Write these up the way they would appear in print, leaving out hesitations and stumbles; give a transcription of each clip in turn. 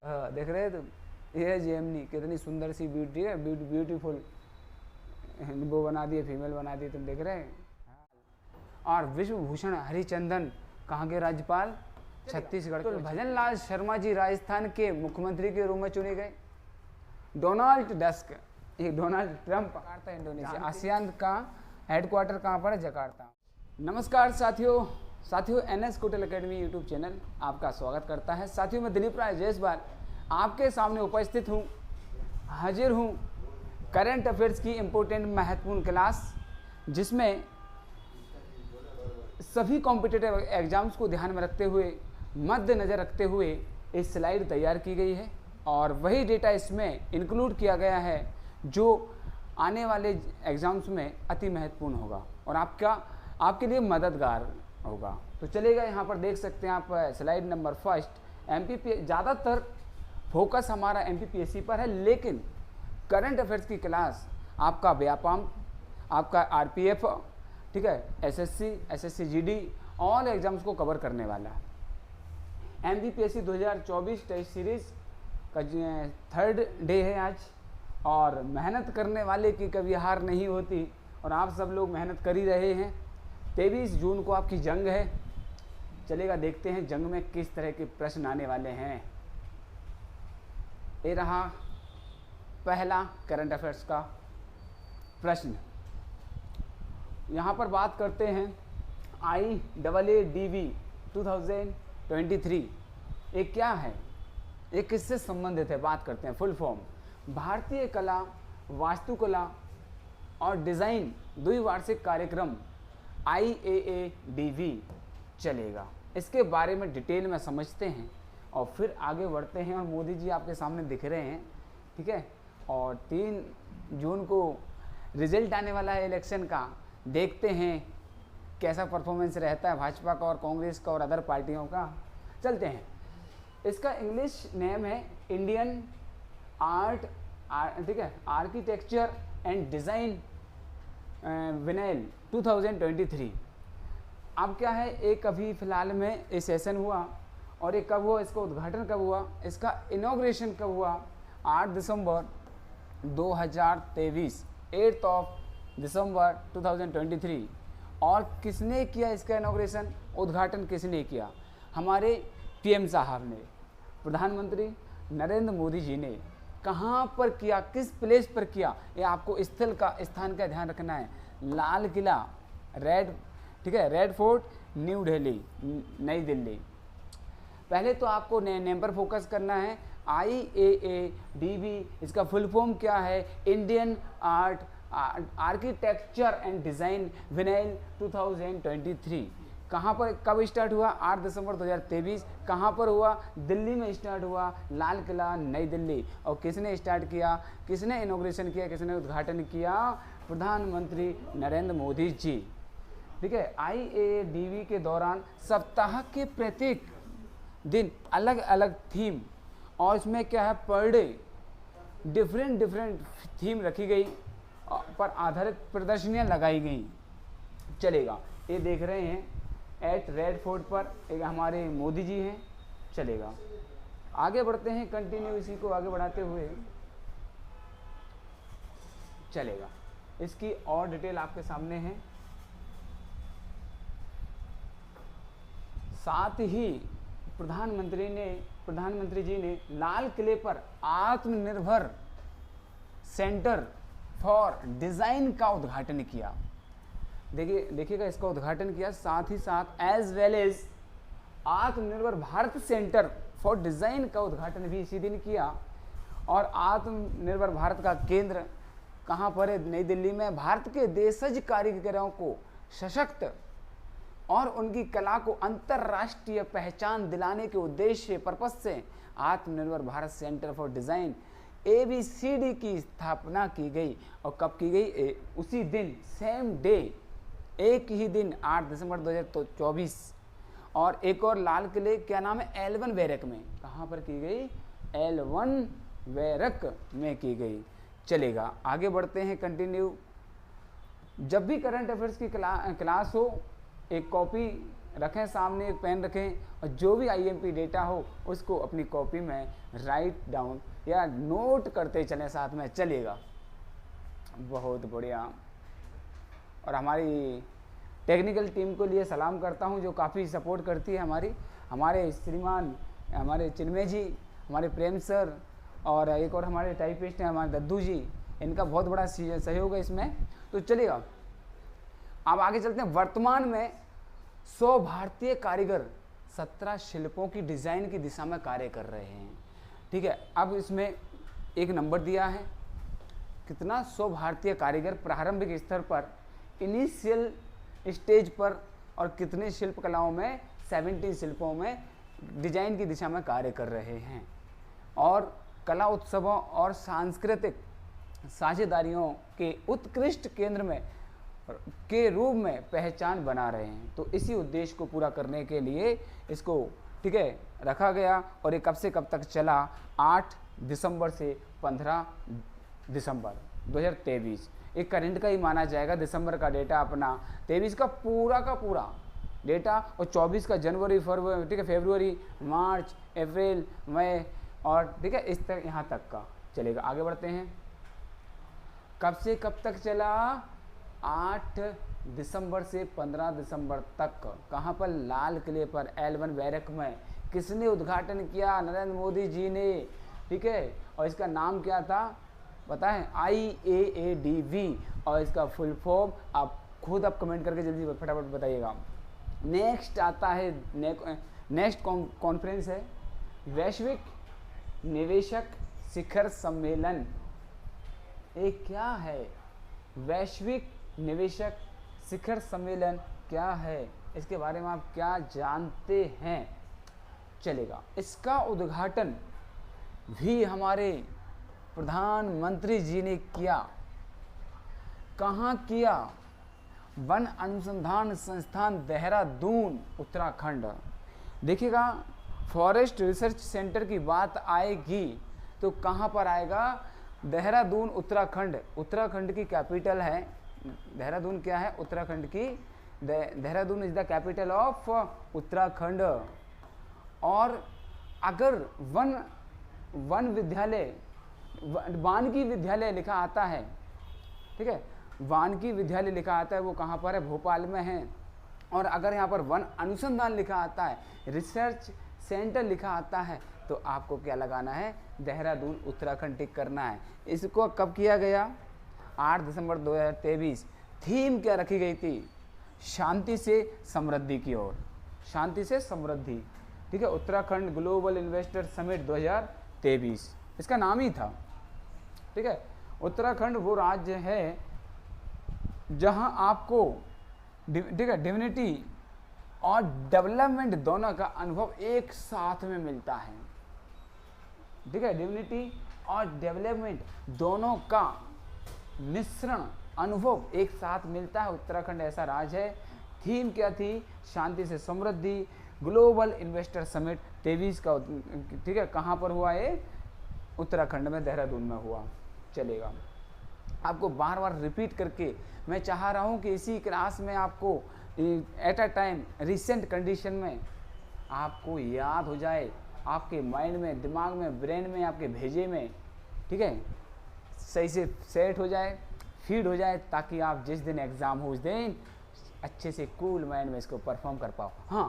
हाँ, देख रहे हैं तुम? ये है जेमनी, कितनी सुंदर सी ब्यूटी है, ब्यूटीफुल वो बना दिए, फीमेल बना दिए, तुम देख रहे हैं। और विश्व भूषण हरिचंदन कहाँ के राज्यपाल? छत्तीसगढ़ के। तो भजन लाल शर्मा जी राजस्थान के मुख्यमंत्री के रूप में चुने गए। डोनाल्ड डस्क, ये Donald Trump, Jakarta Indonesia. ASEAN का हेडक्वार्टर कहाँ पर है? जकार्ता। नमस्कार साथियों NS Kotal academy YouTube channel आपका स्वागत करता है। साथियों, मैं दिलीप राय जयसवाल आपके सामने उपस्थित हूँ, हाजिर हूँ करंट अफेयर्स की इम्पोर्टेंट महत्वपूर्ण क्लास, जिसमें सभी कॉम्पिटिटिव एग्जाम्स को ध्यान में रखते हुए, मद्देनज़र रखते हुए एक स्लाइड तैयार की गई है और वही डेटा इसमें इंक्लूड किया गया है जो आने वाले एग्जाम्स में अति महत्वपूर्ण होगा और आपके लिए मददगार होगा। तो चलेगा, यहाँ पर देख सकते हैं आप स्लाइड नंबर फर्स्ट। एमपीपी ज़्यादातर फोकस हमारा एमपीपीएससी पर है, लेकिन करंट अफेयर्स की क्लास आपका व्यापम, आपका आरपीएफ, ठीक है, SSC, SSC GD, all exams को कवर करने वाला है। एमपीपीएससी 2024 टेस्ट सीरीज़ का थर्ड डे है आज, और मेहनत करने वाले की कभी हार नहीं होती और आप सब लोग मेहनत कर ही रहे हैं। 23 जून को आपकी जंग है। चलेगा, देखते हैं जंग में किस तरह के प्रश्न आने वाले हैं। ये रहा पहला करंट अफेयर्स का प्रश्न। यहाँ पर बात करते हैं IAADV 2023, ये क्या है, ये किससे संबंधित है, बात करते हैं। फुल फॉर्म भारतीय कला, वास्तुकला और डिज़ाइन द्विवार्षिक कार्यक्रम IAADV चलेगा। इसके बारे में डिटेल में समझते हैं और फिर आगे बढ़ते हैं। और मोदी जी आपके सामने दिख रहे हैं, ठीक है। और 3 जून को रिजल्ट आने वाला है इलेक्शन का, देखते हैं कैसा परफॉर्मेंस रहता है भाजपा का और कांग्रेस का और अदर पार्टियों का। चलते हैं, इसका इंग्लिश नेम है इंडियन आर्ट, ठीक है, आर्किटेक्चर एंड डिज़ाइन विनाइल 2023। अब क्या है, एक अभी फ़िलहाल में ये सेशन हुआ और ये कब हुआ, इसका उद्घाटन कब हुआ, इसका इनॉग्रेशन कब हुआ? 8 दिसंबर 2023, 8 दिसंबर 2023। और किसने किया इसका इनॉग्रेशन, उद्घाटन किसने किया? हमारे पीएम साहब ने, प्रधानमंत्री नरेंद्र मोदी जी ने। कहाँ पर किया, किस प्लेस पर किया, ये आपको स्थान का ध्यान रखना है। लाल किला, रेड, ठीक है, रेड फोर्ट, न्यू दिल्ली, नई दिल्ली। पहले तो आपको नेम पर फोकस करना है। IAADV, इसका फुल फॉर्म क्या है? Indian architecture and design vinyl 2023। कहाँ पर, कब स्टार्ट हुआ? 8 दिसंबर 2023। कहाँ पर हुआ? दिल्ली में स्टार्ट हुआ, लाल किला, नई दिल्ली। और किसने स्टार्ट किया, किसने इनॉग्रेशन किया, किसने उद्घाटन किया? प्रधानमंत्री नरेंद्र मोदी जी, ठीक है। IAADV के दौरान सप्ताह के प्रत्येक दिन अलग अलग थीम, और इसमें क्या है, पर डे डिफरेंट थीम रखी गई पर आधारित प्रदर्शनियाँ लगाई गई। चलेगा, ये देख रहे हैं एट रेड फोर्ट पर एक हमारे मोदी जी हैं। चलेगा, आगे बढ़ते हैं, कंटिन्यू इसी को आगे बढ़ाते हुए चलेगा। इसकी और डिटेल आपके सामने है। साथ ही प्रधानमंत्री जी ने लाल किले पर आत्मनिर्भर सेंटर फॉर डिज़ाइन का उद्घाटन किया। देखिएगा, इसका उद्घाटन किया। साथ ही साथ एज वेल एज आत्मनिर्भर भारत सेंटर फॉर डिज़ाइन का उद्घाटन भी इसी दिन किया। और आत्मनिर्भर भारत का केंद्र कहाँ पर है? नई दिल्ली में। भारत के देशज कारीगरों को सशक्त और उनकी कला को अंतर्राष्ट्रीय पहचान दिलाने के उद्देश्य पर्पस से आत्मनिर्भर Bharat centre for design ABCD की स्थापना की गई। और कब की गई? उसी दिन, सेम डे, एक ही दिन, 8 दिसंबर 2024। और एक और लाल किले, क्या नाम है, L1 बैरक में। कहाँ पर की गई? L1 बैरक में की गई। चलेगा, आगे बढ़ते हैं, कंटिन्यू। जब भी करंट अफेयर्स की क्लास हो, एक कॉपी रखें सामने, एक पेन रखें और जो भी आईएमपी डेटा हो उसको अपनी कॉपी में राइट डाउन या नोट करते चलें, साथ में चलेगा। बहुत बढ़िया। और हमारी टेक्निकल टीम को लिए सलाम करता हूं जो काफ़ी सपोर्ट करती है हमारे श्रीमान, हमारे चिन्मय जी, हमारे प्रेम सर, और एक और हमारे टाइपिस्ट हैं हमारे दद्दू जी, इनका बहुत बड़ा सहयोग है इसमें। तो चलिएगा अब आगे चलते हैं। वर्तमान में 100 भारतीय कारीगर 17 शिल्पों की डिज़ाइन की दिशा में कार्य कर रहे हैं। ठीक है, अब इसमें एक नंबर दिया है कितना, 100 भारतीय कारीगर प्रारंभिक स्तर पर, इनिशियल स्टेज पर, और कितने शिल्प कलाओं में, 17 शिल्पों में डिजाइन की दिशा में कार्य कर रहे हैं और कला उत्सवों और सांस्कृतिक साझेदारियों के उत्कृष्ट केंद्र में के रूप में पहचान बना रहे हैं। तो इसी उद्देश्य को पूरा करने के लिए इसको, ठीक है, रखा गया। और ये कब से कब तक चला, 8 दिसंबर से 15 दिसंबर 2023। एक करंट का ही माना जाएगा, दिसंबर का डेटा अपना, 23 का पूरा डेटा, और 24 का जनवरी, फरवरी, ठीक है, फरवरी, मार्च, अप्रैल, मई, और ठीक है इस तक, यहाँ तक का चलेगा। आगे बढ़ते हैं। कब से कब तक चला, 8 दिसंबर से 15 दिसंबर तक। कहाँ पर, लाल किले पर, L1 बैरक में। किसने उद्घाटन किया, नरेंद्र मोदी जी ने। ठीक है, और इसका नाम क्या था पता है, IAADV, और इसका फुल फॉर्म आप खुद आप कमेंट करके जल्दी फटाफट बताइएगा। नेक्स्ट आता है, नेक्स्ट कॉन्फ्रेंस है वैश्विक निवेशक शिखर सम्मेलन। ये क्या है, वैश्विक निवेशक शिखर सम्मेलन क्या है, इसके बारे में आप क्या जानते हैं, चलेगा। इसका उद्घाटन भी हमारे प्रधानमंत्री जी ने किया। कहाँ किया, वन अनुसंधान संस्थान देहरादून उत्तराखंड। देखिएगा, फॉरेस्ट रिसर्च सेंटर की बात आएगी तो कहाँ पर आएगा, देहरादून उत्तराखंड। उत्तराखंड की कैपिटल है देहरादून, क्या है, उत्तराखंड की, Dehradun is the capital of Uttarakhand. और अगर वन विद्यालय, वानकी विद्यालय लिखा आता है, ठीक है, वानकी विद्यालय लिखा आता है, वो कहाँ पर है, भोपाल में है। और अगर यहाँ पर वन अनुसंधान लिखा आता है, रिसर्च सेंटर लिखा आता है, तो आपको क्या लगाना है, देहरादून उत्तराखंड टिक करना है। इसको कब किया गया, 8 दिसंबर 2023। थीम क्या रखी गई थी, शांति से समृद्धि की ओर, शांति से समृद्धि। ठीक है, उत्तराखंड ग्लोबल इन्वेस्टर समिट 2023 इसका नाम ही था। ठीक है, उत्तराखंड वो राज्य है जहां आपको, ठीक है, डिविनिटी और डेवलपमेंट दोनों का अनुभव एक साथ में मिलता है। ठीक है, डिविनिटी और डेवलपमेंट दोनों का मिश्रण अनुभव एक साथ मिलता है। उत्तराखंड ऐसा राज्य है। थीम क्या थी, शांति से समृद्धि, ग्लोबल इन्वेस्टर समिट 23 का, ठीक है, कहाँ पर हुआ ये, उत्तराखंड में, देहरादून में हुआ। चलेगा, आपको बार बार रिपीट करके मैं चाह रहा हूँ कि इसी क्लास में आपको at a time recent condition में आपको याद हो जाए, आपके माइंड में, दिमाग में, ब्रेन में, आपके भेजे में, ठीक है, सही से सेट हो जाए, फीड हो जाए, ताकि आप जिस दिन एग्ज़ाम हो उस दिन अच्छे से कूल माइंड में इसको परफॉर्म कर पाओ। हाँ,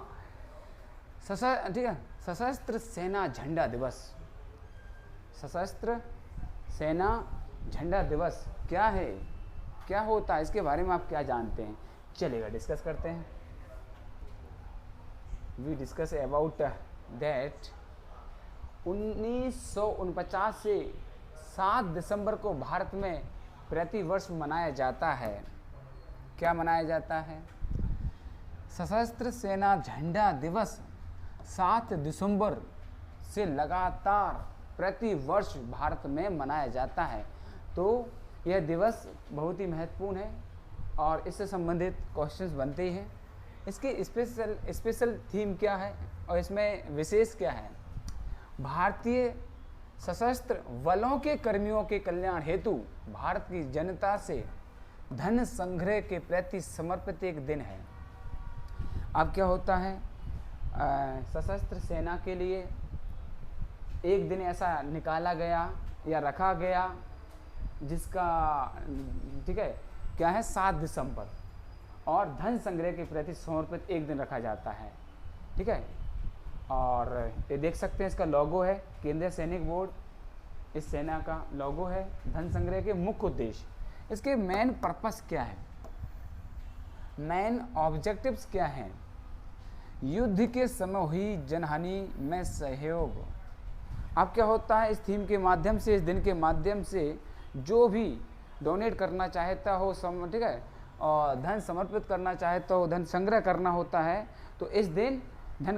ठीक है, सशस्त्र सेना झंडा दिवस, सशस्त्र सेना झंडा दिवस क्या है, क्या होता है, इसके बारे में आप क्या जानते हैं, चलेगा डिस्कस करते हैं। We discuss about that. 1949 से 7 दिसंबर को भारत में प्रतिवर्ष मनाया जाता है। क्या मनाया जाता है, सशस्त्र सेना झंडा दिवस 7 दिसंबर से लगातार प्रति वर्ष भारत में मनाया जाता है। तो यह दिवस बहुत ही महत्वपूर्ण है और इससे संबंधित क्वेश्चंस बनते हैं। इसकी स्पेशल थीम क्या है और इसमें विशेष क्या है, भारतीय सशस्त्र बलों के कर्मियों के कल्याण हेतु भारत की जनता से धन संग्रह के प्रति समर्पित एक दिन है। अब क्या होता है, सशस्त्र सेना के लिए एक दिन ऐसा निकाला गया या रखा गया जिसका, ठीक है, क्या है, 7 दिसंबर, और धन संग्रह के प्रति समर्पित एक दिन रखा जाता है, ठीक है। और ये देख सकते हैं, इसका लोगो है केंद्रीय सैनिक बोर्ड, इस सेना का लोगो है। धन संग्रह के मुख्य उद्देश्य, इसके मेन पर्पस क्या है, मेन ऑब्जेक्टिव्स क्या हैं। युद्ध के समय हुई जनहानि में सहयोग। अब क्या होता है, इस थीम के माध्यम से, इस दिन के माध्यम से जो भी डोनेट करना चाहता हो, ठीक है, और धन समर्पित करना चाहता हो, धन संग्रह करना होता है, तो इस दिन धन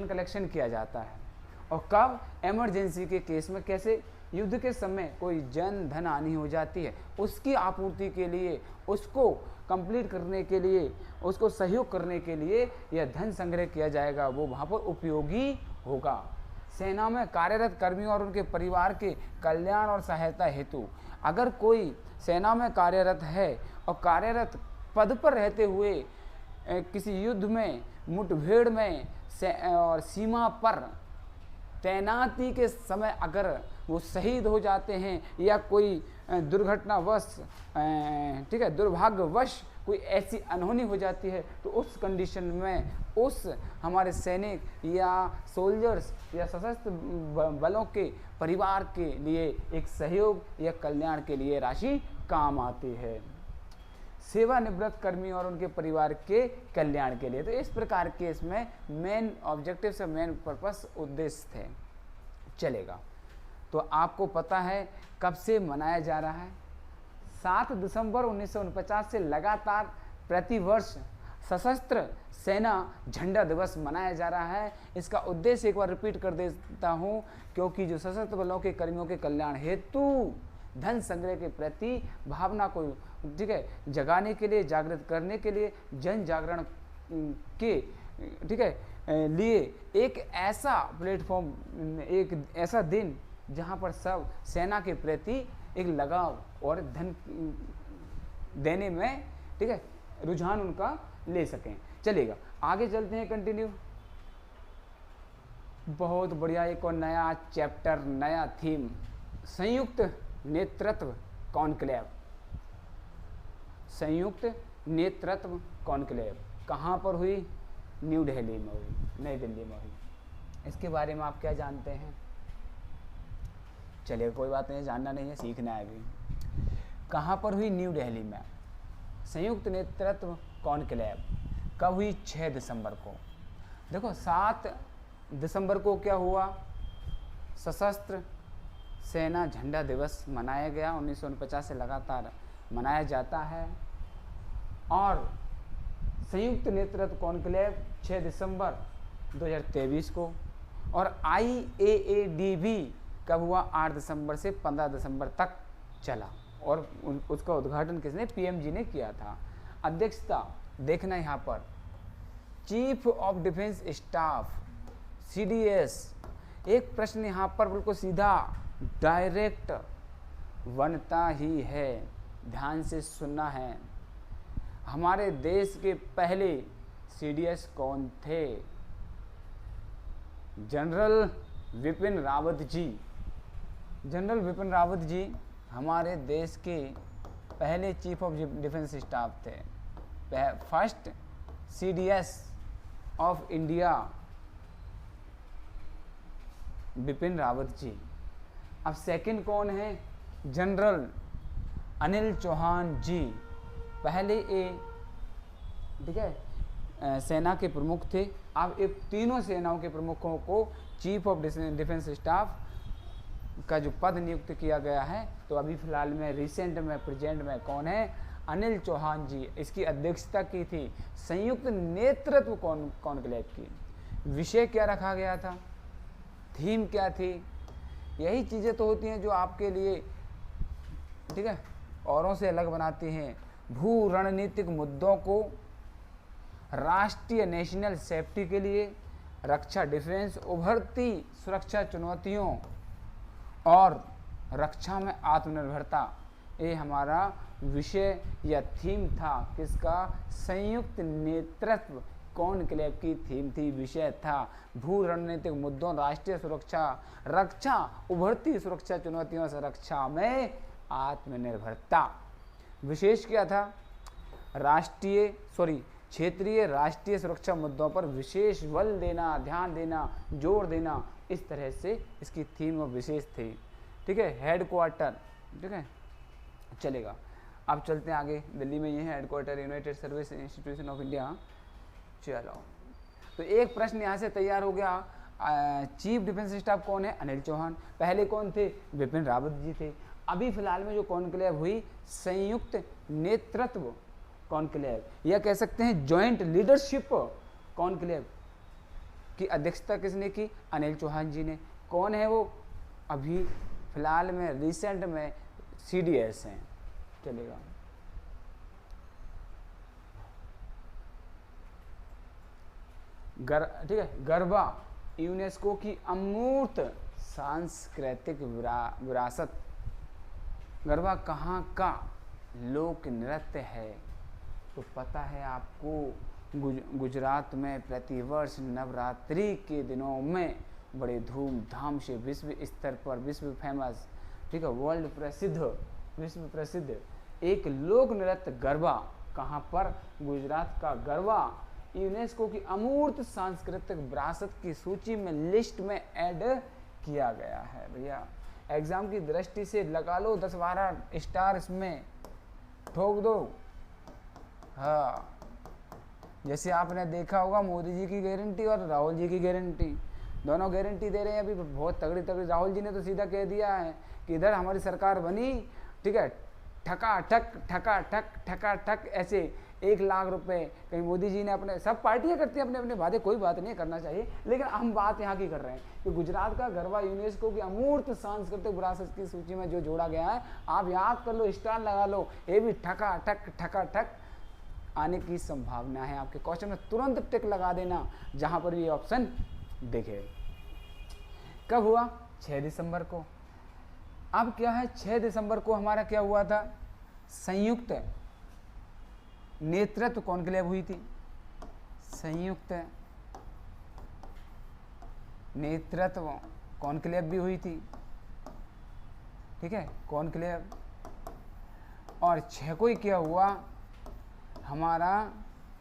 कलेक्शन किया जाता है। और कब, इमरजेंसी के केस में, कैसे, युद्ध के समय कोई जन धन हानि हो जाती है, उसकी आपूर्ति के लिए, उसको कंप्लीट करने के लिए, उसको सहयोग करने के लिए यह धन संग्रह किया जाएगा, वो वहाँ पर उपयोगी होगा। सेना में कार्यरत कर्मियों और उनके परिवार के कल्याण और सहायता हेतु, अगर कोई सेना में कार्यरत है और कार्यरत पद पर रहते हुए किसी युद्ध में, मुठभेड़ में और सीमा पर तैनाती के समय अगर वो शहीद हो जाते हैं या कोई दुर्घटनावश, ठीक है, दुर्भाग्यवश कोई ऐसी अनहोनी हो जाती है, तो उस कंडीशन में उस हमारे सैनिक या सोल्जर्स या सशस्त्र बलों के परिवार के लिए एक सहयोग या कल्याण के लिए राशि काम आती है। सेवानिवृत्त कर्मी और उनके परिवार के कल्याण के लिए। तो इस प्रकार के इसमें मेन ऑब्जेक्टिव से मेन पर्पस, उद्देश्य थे। चलेगा, तो आपको पता है कब से मनाया जा रहा है। 7 दिसंबर 1949 से लगातार प्रतिवर्ष सशस्त्र सेना झंडा दिवस मनाया जा रहा है। इसका उद्देश्य एक बार रिपीट कर देता हूँ, क्योंकि जो सशस्त्र बलों के कर्मियों के कल्याण हेतु धन संग्रह के प्रति भावना को, ठीक है, जगाने के लिए, जागृत करने के लिए, जन जागरण के, ठीक है, लिए एक ऐसा प्लेटफॉर्म, एक ऐसा दिन जहाँ पर सब सेना के प्रति एक लगाव और धन देने में, ठीक है, रुझान उनका ले सकें। चलेगा, आगे चलते हैं, कंटिन्यू। बहुत बढ़िया, एक और नया चैप्टर, नया थीम, संयुक्त नेतृत्व कॉन्क्लेव। संयुक्त नेतृत्व कॉन्क्लेव कहाँ पर हुई? न्यू दिल्ली में हुई, नई दिल्ली में हुई। इसके बारे में आप क्या जानते हैं? चलिए, कोई बात नहीं, जानना नहीं है, सीखना है अभी। कहाँ पर हुई? न्यू दिल्ली में। संयुक्त नेतृत्व कॉन्क्लेव कब हुई? 6 दिसंबर को। देखो, 7 दिसंबर को क्या हुआ? सशस्त्र सेना झंडा दिवस मनाया गया, 1949 से लगातार मनाया जाता है। और संयुक्त नेतृत्व कॉन्क्लेव 6 दिसंबर 2023 को। और IAADB कब हुआ? 8 दिसंबर से 15 दिसंबर तक चला। और उसका उद्घाटन किसने? PMG ने किया था। अध्यक्षता देखना यहाँ पर, chief of defence staff, CDS। एक प्रश्न यहाँ पर बिल्कुल सीधा डायरेक्ट बनता ही है, ध्यान से सुनना है। हमारे देश के पहले CDS कौन थे? जनरल विपिन रावत जी। जनरल विपिन रावत जी हमारे देश के पहले चीफ ऑफ डिफेंस स्टाफ थे। First CDS of India Vipin Rawat ji. अब सेकंड कौन है? जनरल अनिल चौहान जी। पहले ये, ठीक है, सेना के प्रमुख थे। अब ये तीनों सेनाओं के प्रमुखों को चीफ ऑफ डिफेंस स्टाफ का जो पद नियुक्त किया गया है, तो अभी फिलहाल में रिसेंट में प्रेजेंट में कौन है? अनिल चौहान जी। इसकी अध्यक्षता की थी संयुक्त नेतृत्व कॉन्क्लेव की। विषय क्या रखा गया था? थीम क्या थी? यही चीज़ें तो होती हैं जो आपके लिए, ठीक है, औरों से अलग बनाती हैं। भू रणनीतिक मुद्दों को, राष्ट्रीय नेशनल सेफ्टी के लिए, रक्षा डिफेंस, उभरती सुरक्षा चुनौतियों और रक्षा में आत्मनिर्भरता, ये हमारा विषय या थीम था। किसका? संयुक्त नेतृत्व कॉन्क्लेव की थीम थी, विषय था भू रणनीतिक मुद्दों, राष्ट्रीय सुरक्षा, रक्षा, उभरती सुरक्षा चुनौतियों से रक्षा में आत्मनिर्भरता। विशेष क्या था, क्षेत्रीय राष्ट्रीय सुरक्षा मुद्दों पर विशेष बल देना, ध्यान देना, जोर देना, इस तरह से इसकी थीम और विशेष थी। ठीक है, हेडक्वार्टर, ठीक है, चलेगा। अब चलते हैं आगे, दिल्ली में ये है headquarter, United service institution of India. चलो, तो एक प्रश्न यहाँ से तैयार हो गया, चीफ डिफेंस स्टाफ कौन है, अनिल चौहान। पहले कौन थे, बिपिन रावत जी थे। अभी फिलहाल में जो कॉन्क्लेव हुई, संयुक्त नेतृत्व कॉन्क्लेव, या कह सकते हैं जॉइंट लीडरशिप कॉन्क्लेव की अध्यक्षता किसने की, अनिल चौहान जी ने। कौन है वो, अभी फिलहाल में रिसेंट में CDS हैं। चलेगा, ठीक है, गरबा यूनेस्को की अमूर्त सांस्कृतिक विरासत। गरबा कहाँ का लोक नृत्य है, तो पता है आपको, गुजरात में प्रतिवर्ष नवरात्रि के दिनों में बड़े धूमधाम से विश्व स्तर पर, विश्व फेमस, ठीक है, वर्ल्ड प्रसिद्ध, विश्व प्रसिद्ध एक लोक नृत्य गरबा, कहाँ पर, गुजरात का गरबा यूनेस्को की अमूर्त सांस्कृतिक विरासत की सूची में, लिस्ट में ऐड किया गया है। भैया एग्जाम की दृष्टि से लगा लो 10-12 स्टार इसमें ठोक दो। हाँ, जैसे आपने देखा होगा मोदी जी की गारंटी और राहुल जी की गारंटी, दोनों गारंटी दे रहे हैं अभी बहुत तगड़ी तगड़ी। राहुल जी ने तो सीधा कह दिया है कि इधर हमारी सरकार बनी, ठीक है, ठका ठक ऐसे 1 लाख रुपए। कहीं मोदी जी ने अपने, सब पार्टियां करती हैं अपने अपने वादे, कोई बात नहीं करना चाहिए, लेकिन हम बात यहाँ की कर रहे हैं कि गुजरात का गरबा यूनेस्को की अमूर्त सांस्कृतिक विरासत की सूची में जो जोड़ा गया है, आप याद कर लो, स्टार लगा लो, ये भी ठका ठक आने की संभावना है। आपके क्वेश्चन में तुरंत टिक लगा देना जहां पर ये ऑप्शन दिखे। कब हुआ, 6 दिसंबर को। अब क्या है, 6 दिसंबर को हमारा क्या हुआ था, संयुक्त नेतृत्व कॉन्क्लेव हुई थी, संयुक्त नेतृत्व कॉन्क्लेव भी हुई थी, ठीक है, कॉन्क्लेव। और 6 को ही क्या हुआ हमारा,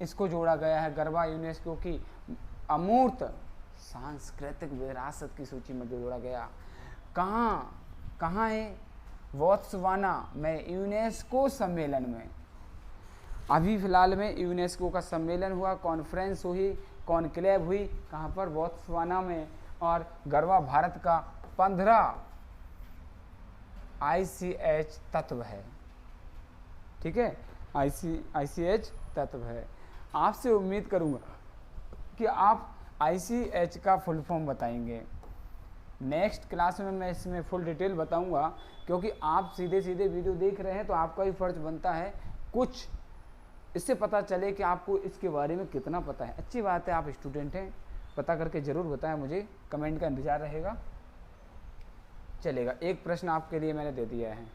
इसको जोड़ा गया है, गरबा यूनेस्को की अमूर्त सांस्कृतिक विरासत की सूची में जोड़ा गया। कहाँ है, बोत्सवाना में यूनेस्को सम्मेलन में। अभी फिलहाल में यूनेस्को का सम्मेलन हुआ, कॉन्फ्रेंस हुई, कॉन्क्लेव हुई, कहाँ पर, बोत्सवाना में। और गरबा भारत का 15 ICH तत्व है, ठीक है, ICH तत्व है। आपसे उम्मीद करूंगा कि आप ICH का फुल फॉर्म बताएंगे। नेक्स्ट क्लास में मैं इसमें फुल डिटेल बताऊंगा, क्योंकि आप सीधे सीधे वीडियो देख रहे हैं तो आपका ही फर्ज बनता है कुछ इससे पता चले कि आपको इसके बारे में कितना पता है। अच्छी बात है, आप स्टूडेंट हैं, पता करके ज़रूर बताएं, मुझे कमेंट का इंतज़ार रहेगा। चलेगा, एक प्रश्न आपके लिए मैंने दे दिया है।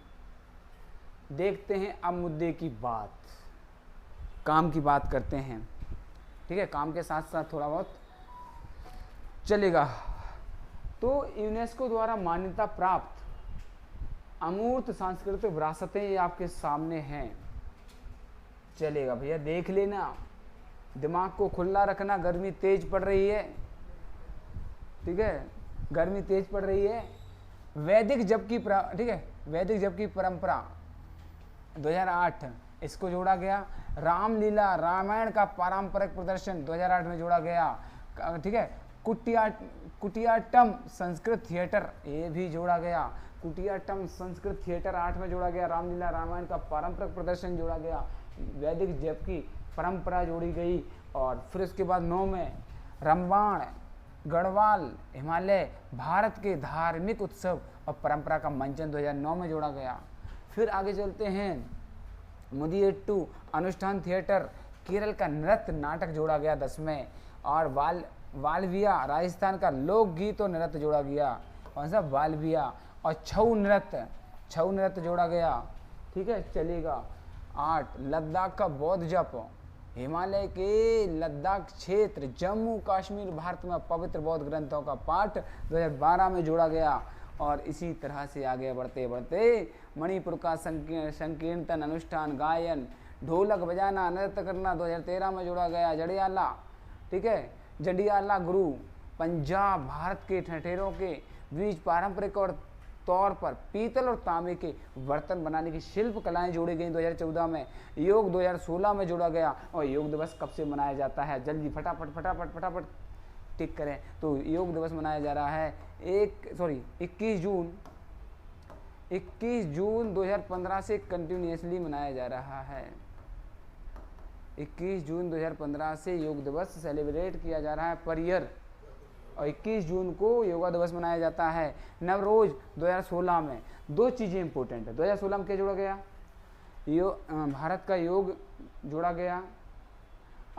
देखते हैं अब मुद्दे की बात, काम की बात करते हैं, ठीक है, काम के साथ साथ थोड़ा बहुत चलेगा। तो यूनेस्को द्वारा मान्यता प्राप्त अमूर्त सांस्कृतिक विरासतें ये आपके सामने हैं। चलेगा भैया, देख लेना, दिमाग को खुला रखना, गर्मी तेज पड़ रही है, ठीक है, गर्मी तेज पड़ रही है। वैदिक जप की, ठीक है, वैदिक जप की परंपरा 2008 इसको जोड़ा गया। रामलीला, रामायण का पारंपरिक प्रदर्शन 2008 में जोड़ा गया, ठीक है। कुटियाट्टम संस्कृत थिएटर, ये भी जोड़ा गया, कुटियाट्टम संस्कृत थिएटर 8 में जोड़ा गया। रामलीला, रामायण का पारंपरिक प्रदर्शन जोड़ा गया, वैदिक जप की परंपरा जोड़ी गई। और फिर उसके बाद 9 में रामबाण, गढ़वाल, हिमालय, भारत के धार्मिक उत्सव और परंपरा का मंचन 2009 में जोड़ा गया। फिर आगे चलते हैं, मुदियट्टू अनुष्ठान थिएटर, केरल का नृत्य नाटक जोड़ा गया 10 में। और वाल्विया, राजस्थान का लोकगीत और नृत्य जोड़ा गया, कौन सा, वाल्विया। और छऊ नृत्य जोड़ा गया, ठीक है, चलेगा। 8 लद्दाख का बौद्ध जप, हिमालय के लद्दाख क्षेत्र, जम्मू कश्मीर, भारत में पवित्र बौद्ध ग्रंथों का पाठ 2012 में जोड़ा गया। और इसी तरह से आगे बढ़ते बढ़ते मणिपुर का संकीर्तन, अनुष्ठान, गायन, ढोलक बजाना, नृत्य करना 2013 में जोड़ा गया। जड़ियाला, ठीक है, जंडियाला गुरु, पंजाब, भारत के ठठेरों के बीच पारंपरिक और तौर पर पीतल और तांबे के बर्तन बनाने की शिल्प कलाएं जोड़ी गई 2014 में। योग 2016 में जोड़ा गया। और योग दिवस कब से मनाया जाता है, जल्दी फटाफट फटाफट फटाफट टिक करें। तो योग दिवस मनाया जा रहा है 21 जून 2015 से कंटिन्यूसली मनाया जा रहा है। 21 जून 2015 से योग दिवस सेलिब्रेट किया जा रहा है पर ईयर, और 21 जून को योगा दिवस मनाया जाता है। नवरोज 2016 में। दो चीज़ें इंपॉर्टेंट है। 2016 में क्या जोड़ा गया, भारत का योग जोड़ा गया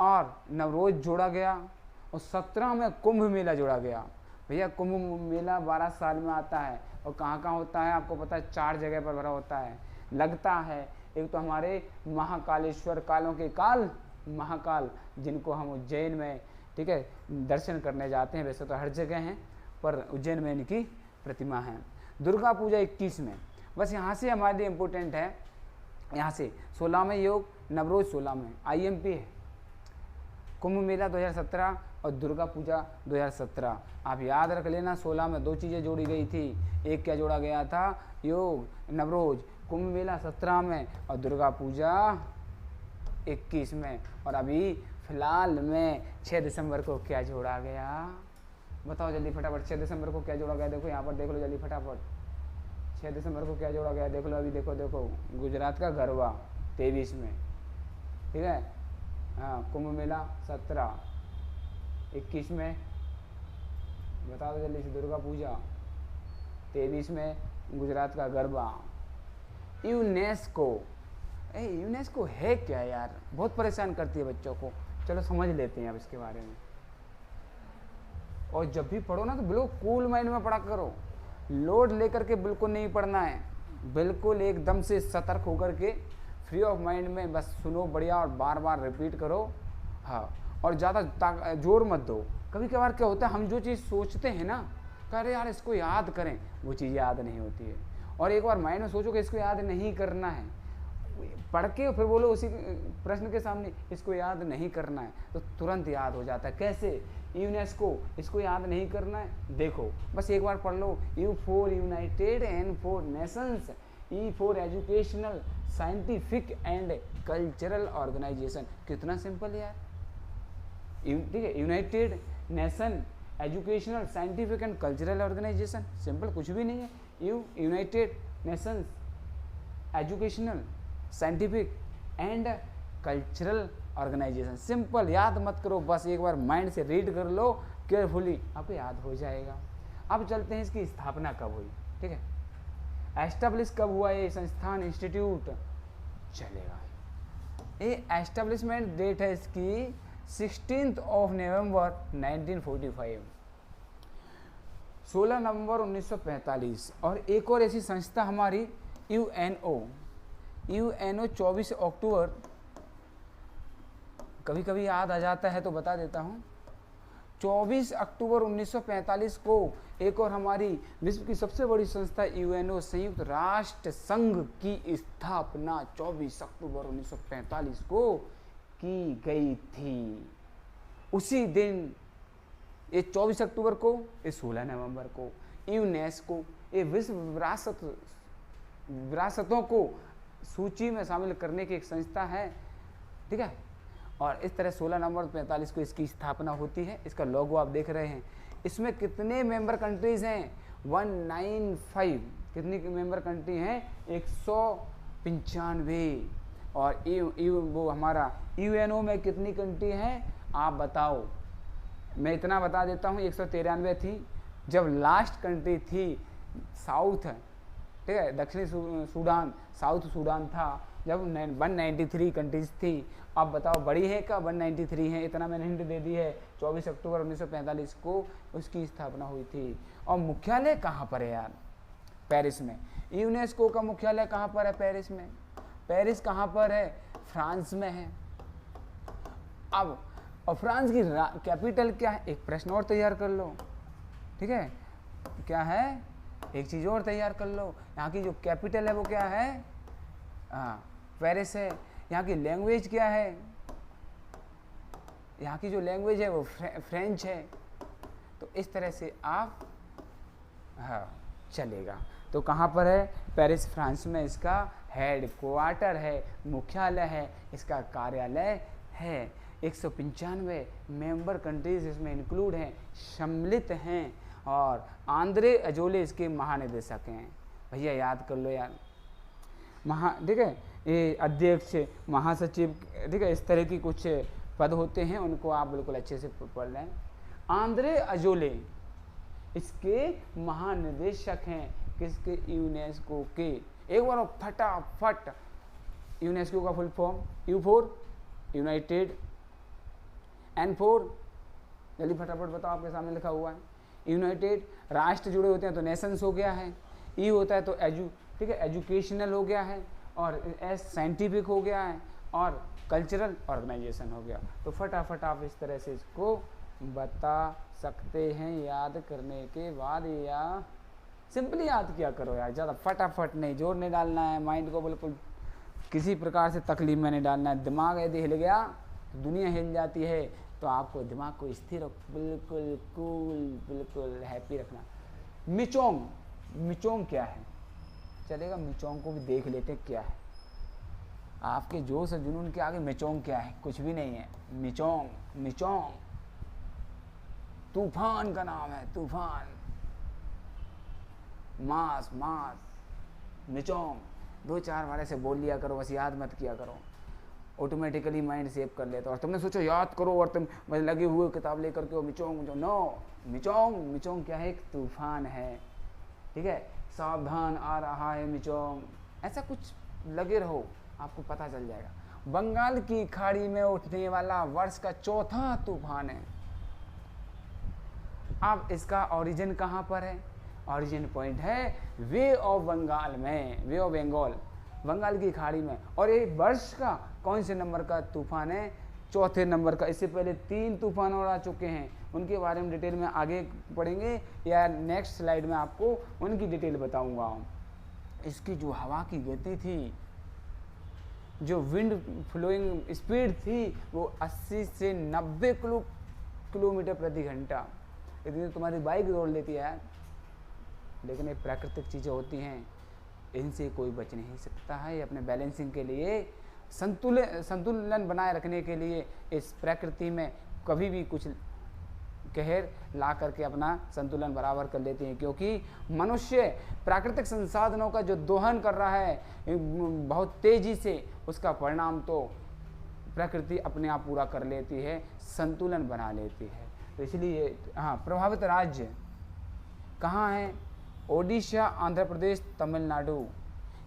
और नवरोज जोड़ा गया, और 17 में कुंभ मेला जोड़ा गया। भैया कुंभ मेला 12 साल में आता है, और कहाँ कहाँ होता है आपको पता है, 4 जगह पर भरा होता है, लगता है। एक तो हमारे महाकालेश्वर, कालों के काल महाकाल, जिनको हम उज्जैन में, ठीक है, दर्शन करने जाते हैं। वैसे तो हर जगह हैं, पर उज्जैन में इनकी प्रतिमा है। दुर्गा पूजा 21 में। बस यहाँ से हमारे लिए इम्पोर्टेंट है, यहाँ से 16 में योग, नवरोज 16 में, IMP है। कुंभ मेला 2017 और दुर्गा पूजा 2017। आप याद रख लेना, 16 में 2 चीज़ें जोड़ी गई थी। एक क्या जोड़ा गया था, योग, नवरोज। कुंभ मेला 17 में और दुर्गा पूजा 21 में। और अभी फिलहाल में 6 दिसंबर को क्या जोड़ा गया, बताओ जल्दी फटाफट। 6 दिसंबर को क्या जोड़ा गया, देखो यहाँ पर देख लो जल्दी फटाफट। 6 दिसंबर को क्या जोड़ा गया देख लो, अभी देखो देखो, गुजरात का गरबा 23 में, ठीक है। हाँ, कुंभ मेला 17, 21 में, बता दो जल्दी से, दुर्गा पूजा 23 में, गुजरात का गरबा। यूनेस्को, यूनेस्को है क्या यार, बहुत परेशान करती है बच्चों को। चलो समझ लेते हैं अब इसके बारे में। और जब भी पढ़ो ना तो बिल्कुल कूल माइंड में पढ़ा करो, लोड लेकर के बिल्कुल नहीं पढ़ना है, बिल्कुल एकदम से सतर्क होकर के फ्री ऑफ माइंड में बस सुनो बढ़िया, और बार बार रिपीट करो। हाँ, और ज़्यादा जोर मत दो। कभी कभार क्या होता है, हम जो चीज़ सोचते हैं ना, अरे यार इसको याद करें, वो चीज़ याद नहीं होती है। और एक बार माइंड में सोचो कि इसको याद नहीं करना है, पढ़ के फिर बोलो उसी प्रश्न के सामने इसको याद नहीं करना है, तो तुरंत याद हो जाता है। कैसे, यूनेस्को, इसको याद नहीं करना है, देखो बस एक बार पढ़ लो। U for united, N for nations, E for educational, scientific and cultural organisation. कितना सिंपल है यार, ठीक है। United nation, educational, scientific and cultural organisation, simple कुछ भी नहीं है। United nations, educational, scientific and cultural organisation, simple, याद मत करो, बस एक बार माइंड से रीड कर लो केयरफुली, आपको याद हो जाएगा। अब चलते हैं इसकी स्थापना कब हुई, ठीक है, एस्टेब्लिश कब हुआ ये संस्थान, इंस्टीट्यूट, चलेगा। ये एस्टेब्लिशमेंट डेट है इसकी 16 नवंबर 1945, 16 नवंबर 1945। और एक और ऐसी संस्था हमारी यूएनओ 24 अक्टूबर, कभी कभी याद आ जाता है तो बता देता हूँ, 24 अक्टूबर 1945 को एक और हमारी विश्व की सबसे बड़ी संस्था यूएनओ, संयुक्त राष्ट्र संघ की स्थापना 24 अक्टूबर 1945 को की गई थी। उसी दिन, ये 24 अक्टूबर को, ये 16 नवंबर को, यूनेस्को, ये विश्व विरासतों को सूची में शामिल करने की एक संस्था है, ठीक है। और इस तरह 16 नवंबर 45 को इसकी स्थापना होती है। इसका लोगो आप देख रहे हैं। इसमें कितने मेंबर कंट्रीज हैं, 195, कितनी मेंबर कंट्री हैं, 195। और वो हमारा यूएनओ में कितनी कंट्री हैं आप बताओ। मैं इतना बता देता हूँ, 193 थी। जब लास्ट कंट्री थी साउथ, ठीक है, दक्षिणी सूडान, साउथ सूडान था, जब 193 कंट्रीज थी। अब बताओ बड़ी है क्या, 193 है, इतना मैंने हिंट दे दी है। 24 अक्टूबर 1945 को उसकी स्थापना हुई थी। और मुख्यालय कहाँ पर है यार, पेरिस में। यूनेस्को का मुख्यालय कहाँ पर है, पेरिस में। पेरिस कहाँ पर है, फ्रांस में है। अब और फ्रांस की कैपिटल क्या है, एक प्रश्न और तैयार कर लो, ठीक है, क्या है, एक चीज़ और तैयार कर लो, यहाँ की जो कैपिटल है वो क्या है, हाँ पेरिस है। यहाँ की लैंग्वेज क्या है, यहाँ की जो लैंग्वेज है वो फ्रेंच है। तो इस तरह से आप, हाँ चलेगा। तो कहाँ पर है, पेरिस फ्रांस में इसका हेड क्वार्टर है, मुख्यालय है, इसका कार्यालय है। 195 मेंबर कंट्रीज इसमें इंक्लूड हैं, सम्मिलित हैं, और आंद्रे अजोले इसके महानिदेशक हैं। भैया याद कर लो यार, ठीक है, ये अध्यक्ष, महासचिव, ठीक है, इस तरह की कुछ पद होते हैं, उनको आप बिल्कुल अच्छे से पढ़ लें। आंद्रे अजोले इसके महानिदेशक हैं, किसके, यूनेस्को के। एक बार फटाफट, यूनेस्को का full form, U for united, N for, जल्दी फटाफट बताओ, आपके सामने लिखा हुआ है। यूनाइटेड, राष्ट्र जुड़े होते हैं तो नेशंस हो गया है, ई होता है तो ठीक है, एजुकेशनल हो गया है, और एस साइंटिफिक हो गया है, और कल्चरल ऑर्गेनाइजेशन हो गया। तो फटाफट आप इस तरह से इसको बता सकते हैं याद करने के बाद, या सिंपली याद किया करो यार, ज़्यादा फटाफट नहीं, जोर नहीं डालना है, माइंड को बिल्कुल किसी प्रकार से तकलीफ में नहीं डालना है। दिमाग यदि हिल गया तो दुनिया हिल जाती है, तो आपको दिमाग को स्थिर और बिल्कुल कूल, बिल्कुल हैप्पी रखना। मिचोंग, मिचोंग क्या है, चलेगा, मिचोंग को भी देख लेते क्या है। आपके जोश और जुनून के आगे मिचोंग क्या है, कुछ भी नहीं है। मिचोंग, मिचोंग तूफान का नाम है, तूफान, मास, मास, मिचोंग। 2-4 बार ऐसे बोल लिया करो, बस याद मत किया करो, ऑटोमेटिकली माइंड सेव कर लेता। और तुमने सोचो याद करो और तुम बस लगे हुए किताब लेकर के मिचोंग, नो, मिचोंग, मिचोंग क्या है, एक तूफान है, ठीक है, सावधान आ रहा है मिचोंग, ऐसा कुछ लगे रहो, आपको पता चल जाएगा। बंगाल की खाड़ी में उठने वाला वर्ष का चौथा तूफान है। अब इसका ओरिजिन कहाँ पर है, ओरिजिन पॉइंट है वे ऑफ बंगाल में, वे ऑफ बंगाल, बंगाल की खाड़ी में। और ये वर्ष का कौन से नंबर का तूफान है, चौथे नंबर का। इससे पहले 3 तूफान और आ चुके हैं, उनके बारे में डिटेल में आगे पढ़ेंगे, या नेक्स्ट स्लाइड में आपको उनकी डिटेल बताऊंगा। इसकी जो हवा की गति थी, जो विंड फ्लोइंग स्पीड थी, वो 80 से 90 किलोमीटर प्रति घंटा। इतनी तो तुम्हारी बाइक दौड़ लेती है यार। लेकिन ये प्राकृतिक चीज़ें होती हैं, इनसे कोई बच नहीं सकता है। अपने बैलेंसिंग के लिए, संतुलन बनाए रखने के लिए इस प्रकृति में कभी भी कुछ कहर ला करके अपना संतुलन बराबर कर लेते हैं, क्योंकि मनुष्य प्राकृतिक संसाधनों का जो दोहन कर रहा है बहुत तेजी से, उसका परिणाम तो प्रकृति अपने आप पूरा कर लेती है, संतुलन बना लेती है। तो इसलिए हाँ, प्रभावित राज्य कहाँ हैं, ओडिशा, आंध्र प्रदेश, तमिलनाडु,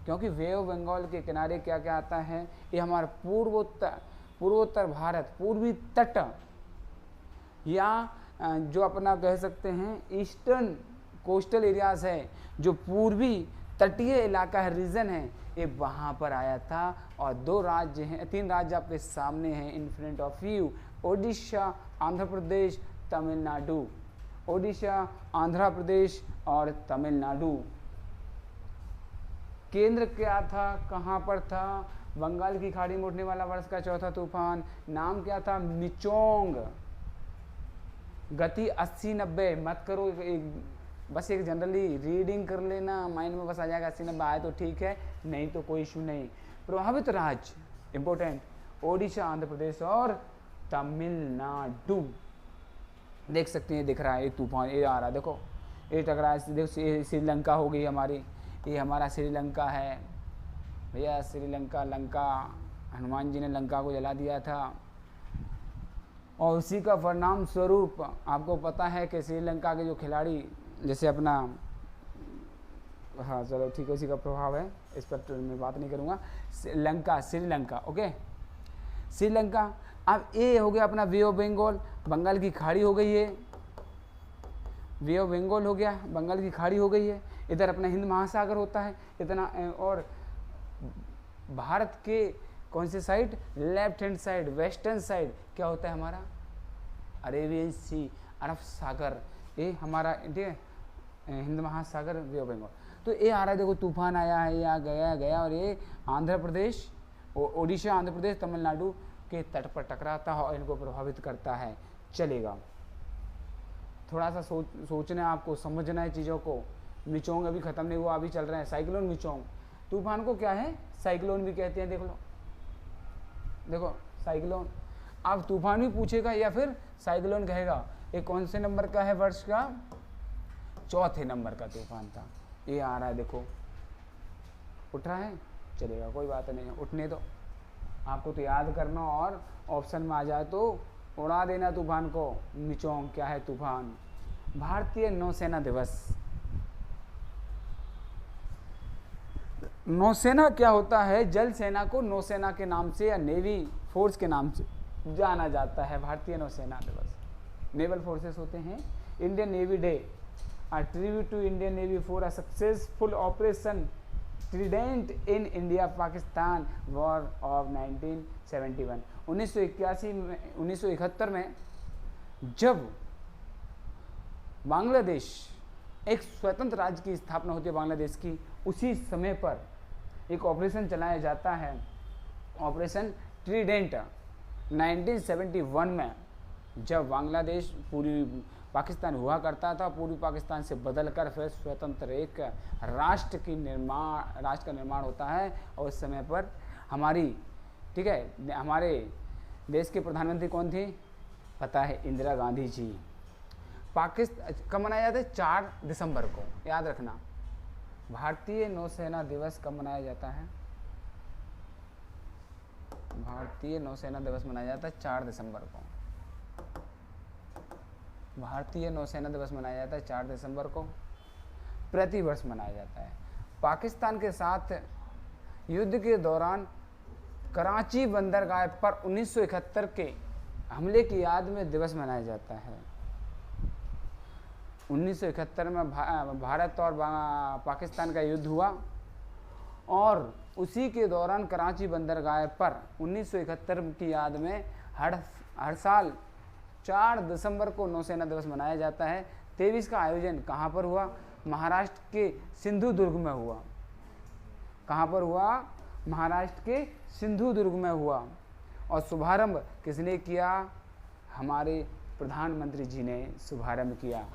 क्योंकि वे ऑफ बंगाल के किनारे क्या क्या आता है, ये हमारा पूर्वोत्तर भारत, पूर्वी तट, या जो अपना कह सकते हैं ईस्टर्न कोस्टल एरियाज है, जो पूर्वी तटीय इलाका है, रीजन है, ये वहाँ पर आया था। और 2 राज्य हैं, 3 राज्य आपके सामने हैं in front of you, Odisha, Andhra Pradesh, Tamil Nadu. Odisha, Andhra Pradesh और तमिलनाडु। केंद्र क्या था, कहाँ पर था, बंगाल की खाड़ी में उठने वाला वर्ष का चौथा तूफान, नाम क्या था, मिचोंग। गति 80-90 मत करो, बस एक जनरली रीडिंग कर लेना, माइंड में बस आ जाएगा। 80-90 आए तो ठीक है, नहीं तो कोई इशू नहीं। प्रभावित राज्य इंपॉर्टेंट, ओडिशा, आंध्र प्रदेश और तमिलनाडु। देख सकते हैं, दिख रहा है एक तूफान, ये आ रहा है, देखो ये टकरा है, देखो श्रीलंका हो गई हमारी, ये हमारा श्रीलंका है भैया, श्रीलंका, लंका, हनुमान जी ने लंका को जला दिया था। और उसी का परिणाम स्वरूप आपको पता है कि श्रीलंका के जो खिलाड़ी, जैसे अपना, हाँ चलो ठीक है, उसी का प्रभाव है, इस पर मैं बात नहीं करूँगा। श्रीलंका, ओके, श्रीलंका। अब ये हो गया अपना वे ऑफ बंगाल, बंगाल की खाड़ी हो गई है, वे ऑफ बंगाल हो गया, बंगाल की खाड़ी हो गई है। इधर अपना हिंद महासागर होता है इतना, और भारत के कौन सी side? Left hand side, western side क्या होता है हमारा? अरेबियन सी, अरब सागर, ये हमारा ठीक है, हिंद महासागर, बे ऑफ बंगाल। तो ये आ रहा है, देखो तूफान आया है, या गया गया, और ये आंध्र प्रदेश, ओडिशा, आंध्र प्रदेश, तमिलनाडु के तट पर टकराता है और इनको प्रभावित करता है। चलेगा, थोड़ा सा सोचना है आपको, समझना है चीज़ों को। मिचोंग अभी ख़त्म नहीं हुआ, अभी चल रहे हैं साइक्लोन मिचोंग। तूफान को क्या है? साइक्लोन भी कहते हैं। देख लो, देखो साइक्लोन। अब तूफान भी पूछेगा या फिर साइक्लोन कहेगा। ये कौन से नंबर का है वर्ष का? चौथे नंबर का तूफान था। ये आ रहा है, देखो उठ रहा है। चलेगा, कोई बात नहीं है, उठने दो। आपको तो याद करना, और ऑप्शन में आ जाए तो उड़ा देना तूफान को। मिचोंग क्या है? तूफान। भारतीय नौसेना दिवस। नौसेना क्या होता है? जल सेना को नौसेना के नाम से या नेवी फोर्स के नाम से जाना जाता है। भारतीय नौसेना दिवस, नेवल फोर्सेस होते हैं। Indian navy day, a tribute to Indian Navy for a successful operation Trident in India Pakistan War of 1971। 1971 में जब बांग्लादेश एक स्वतंत्र राज्य की स्थापना होती है बांग्लादेश की, उसी समय पर एक ऑपरेशन चलाया जाता है, ऑपरेशन ट्रीडेंट। 1971 में जब बांग्लादेश पूरी पाकिस्तान हुआ करता था, पूर्वी पाकिस्तान से बदलकर फिर स्वतंत्र एक राष्ट्र का निर्माण होता है। और उस समय पर हमारी, ठीक है, हमारे देश के प्रधानमंत्री कौन थी? पता है, इंदिरा गांधी जी। पाकिस्तान कब मनाया जाता है? 4 दिसंबर को, याद रखना। भारतीय नौसेना दिवस कब मनाया जाता है? भारतीय नौसेना दिवस मनाया जाता है 4 दिसंबर को। भारतीय नौसेना दिवस मनाया जाता है 4 दिसंबर को, प्रतिवर्ष मनाया जाता है। पाकिस्तान के साथ युद्ध के दौरान कराची बंदरगाह पर 1971 के हमले की याद में दिवस मनाया जाता है। 1971 में भारत और पाकिस्तान का युद्ध हुआ, और उसी के दौरान कराची बंदरगाह पर 1971 की याद में हर साल 4 दिसंबर को नौसेना दिवस मनाया जाता है। 23 का आयोजन कहाँ पर हुआ? महाराष्ट्र के सिंधुदुर्ग में हुआ। कहाँ पर हुआ? महाराष्ट्र के सिंधुदुर्ग में हुआ। और शुभारंभ किसने किया? हमारे प्रधानमंत्री जी ने शुभारंभ किया।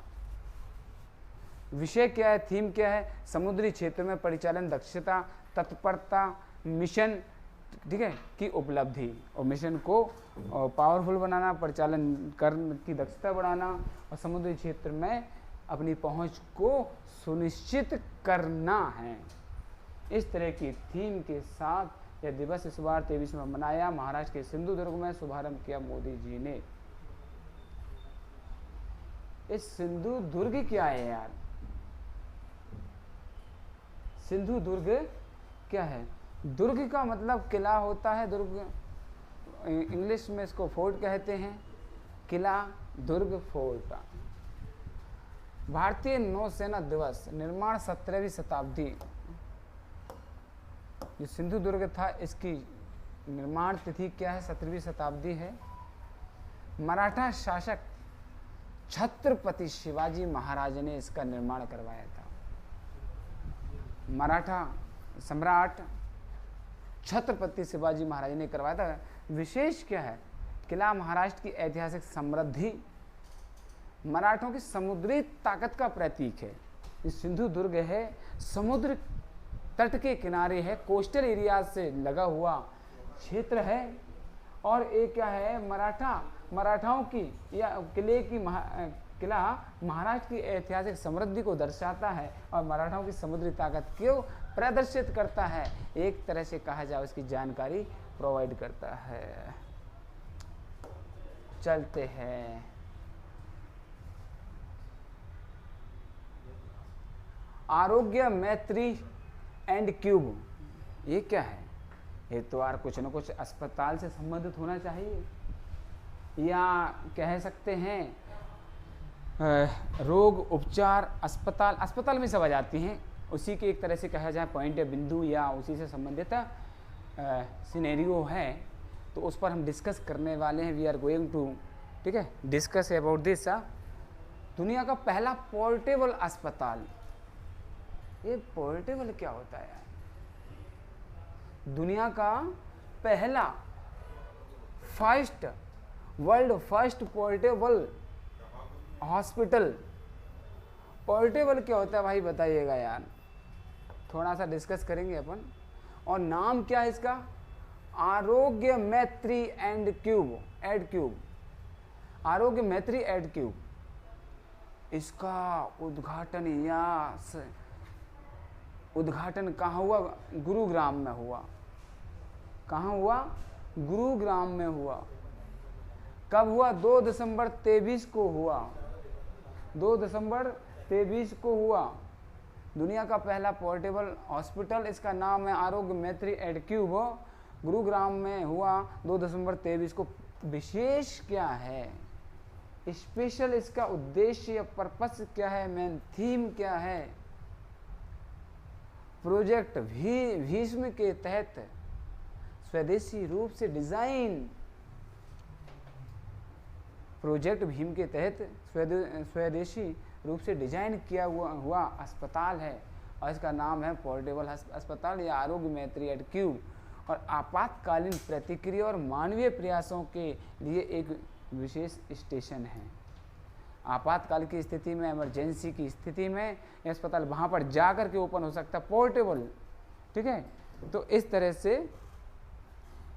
विषय क्या है? थीम क्या है? समुद्री क्षेत्र में परिचालन दक्षता, तत्परता, मिशन, ठीक है, की उपलब्धि, और मिशन को पावरफुल बनाना, परिचालन करने की दक्षता बढ़ाना, और समुद्री क्षेत्र में अपनी पहुंच को सुनिश्चित करना है। इस तरह की थीम के साथ यह दिवस इस बार 23 में मनाया। महाराष्ट्र के सिंधुदुर्ग में शुभारंभ किया मोदी जी ने। इस सिंधुदुर्ग क्या है यार? सिंधुदुर्ग क्या है? दुर्ग का मतलब किला होता है। दुर्ग इंग्लिश में इसको फोर्ट कहते हैं, किला, दुर्ग, फोर्ट। भारतीय नौसेना दिवस निर्माण 17वीं शताब्दी। जो सिंधुदुर्ग था, इसकी निर्माण तिथि क्या है? 17वीं शताब्दी है। मराठा शासक छत्रपति शिवाजी महाराज ने इसका निर्माण करवाया था। मराठा सम्राट छत्रपति शिवाजी महाराज ने करवाया था। विशेष क्या है? किला महाराष्ट्र की ऐतिहासिक समृद्धि, मराठों की समुद्री ताकत का प्रतीक है। ये सिंधुदुर्ग है, समुद्र तट के किनारे है, कोस्टल एरिया से लगा हुआ क्षेत्र है। और एक क्या है? मराठाओं की या किला महाराष्ट्र की ऐतिहासिक समृद्धि को दर्शाता है और मराठाओं की समुद्री ताकत को प्रदर्शित करता है। एक तरह से कहा जाए उसकी जानकारी प्रोवाइड करता है। चलते हैं आरोग्य मैत्री एंड क्यूब। ये क्या है? ये तो यार कुछ न कुछ अस्पताल से संबंधित होना चाहिए, या कह सकते हैं रोग उपचार अस्पताल में सब आ जाती हैं। उसी के एक तरह से कहा जाए पॉइंट या बिंदु, या उसी से संबंधित सिनेरियो है, तो उस पर हम डिस्कस करने वाले हैं। वी आर गोइंग टू, ठीक है, डिस्कस अबाउट दिस। दुनिया का पहला पोर्टेबल अस्पताल। ये पोर्टेबल क्या होता है यार? दुनिया का पहला world first portable hospital. Portable क्या होता है भाई, बताइएगा यार, थोड़ा सा डिस्कस करेंगे अपन। और नाम क्या है इसका? आरोग्य मैत्री एड क्यूब। आरोग्य मैत्री एड क्यूब। इसका उद्घाटन कहाँ हुआ? गुरुग्राम में हुआ। कहाँ हुआ? गुरुग्राम में हुआ। कब हुआ? 2 दिसंबर 23 को हुआ। 2 दिसंबर 23 को हुआ। दुनिया का पहला पोर्टेबल हॉस्पिटल, इसका नाम है आरोग्य मैत्री एड क्यूब, गुरुग्राम में हुआ 2 दिसंबर 23 को। विशेष क्या है, स्पेशल इसका उद्देश्य, पर्पस क्या है, मेन थीम क्या है? प्रोजेक्ट भीष्म के तहत स्वदेशी रूप से डिजाइन। प्रोजेक्ट भीम के तहत स्वदेशी रूप से डिजाइन किया हुआ अस्पताल है, और इसका नाम है पोर्टेबल अस्पताल या आरोग्य मैत्री एड क्यूब। और आपातकालीन प्रतिक्रिया और मानवीय प्रयासों के लिए एक विशेष स्टेशन है। आपातकाल की स्थिति में, इमरजेंसी की स्थिति में यह अस्पताल वहाँ पर जाकर के ओपन हो सकता है, पोर्टेबल। ठीक है, तो इस तरह से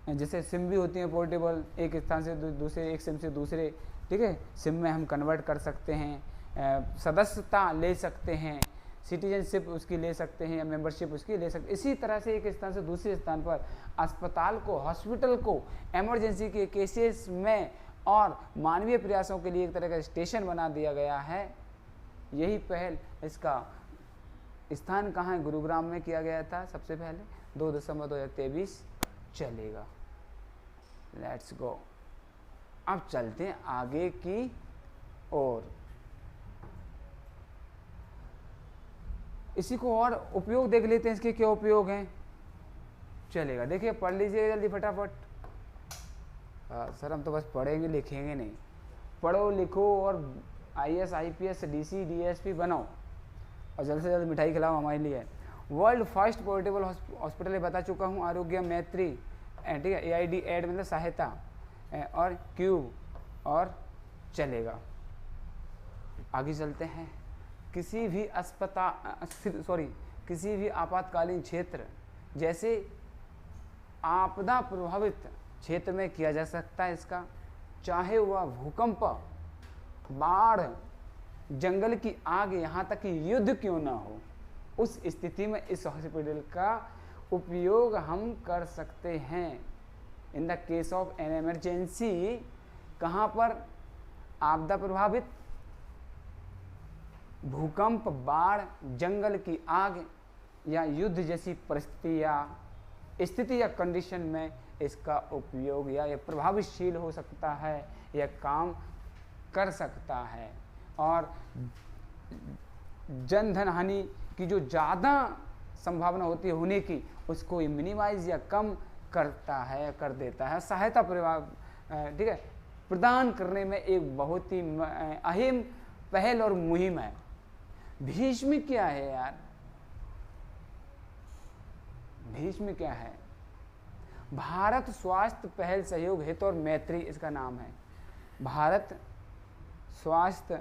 जैसे सिम भी होती है पोर्टेबल, एक स्थान से दूसरे, एक सिम से दूसरे, ठीक है, सिम में हम कन्वर्ट कर सकते हैं, सदस्यता ले सकते हैं, सिटीजनशिप उसकी ले सकते हैं या मेंबरशिप उसकी ले सकते हैं। इसी तरह से एक स्थान से दूसरे स्थान पर अस्पताल को, हॉस्पिटल को इमरजेंसी के केसेस में और मानवीय प्रयासों के लिए एक तरह का स्टेशन बना दिया गया है। यही पहल, इसका स्थान कहाँ है? गुरुग्राम में किया गया था सबसे पहले। 2 दिसंबर 2023 चलेगा। Let's go. अब चलते हैं आगे की ओर। इसी को और उपयोग देख लेते हैं, इसके क्या उपयोग हैं। चलेगा, देखिए पढ़ लीजिए जल्दी फटाफट। सर हम तो बस पढ़ेंगे लिखेंगे नहीं। पढ़ो लिखो और IAS IPS DC DSP बनाओ और जल्द से जल्द मिठाई खिलाओ हमारे लिए। वर्ल्ड फर्स्ट पोर्टेबल हॉस्पिटल बता चुका हूँ, आरोग्य मैत्री, ठीक है, AID एड मतलब सहायता, और क्यूब, और चलेगा। आगे चलते हैं। किसी भी आपातकालीन क्षेत्र जैसे आपदा प्रभावित क्षेत्र में किया जा सकता है इसका, चाहे वह भूकंप, बाढ़, जंगल की आग, यहाँ तक कि युद्ध क्यों ना हो, उस स्थिति में इस हॉस्पिटल का उपयोग हम कर सकते हैं। In the case of an emergency, कहाँ पर? आपदा प्रभावित, भूकंप, बाढ़, जंगल की आग या युद्ध जैसी स्थिति या कंडीशन में इसका उपयोग या यह प्रभावशील हो सकता है, यह काम कर सकता है। और जन धन हानि की जो ज़्यादा संभावना होती है होने की, उसको ये मिनिमाइज या कम कर देता है। सहायता ठीक है, प्रदान करने में एक बहुत ही अहम पहल और मुहिम है। भीष्म क्या है यार? भीष्म क्या है? भारत स्वास्थ्य पहल सहयोग हित और मैत्री, इसका नाम है। भारत स्वास्थ्य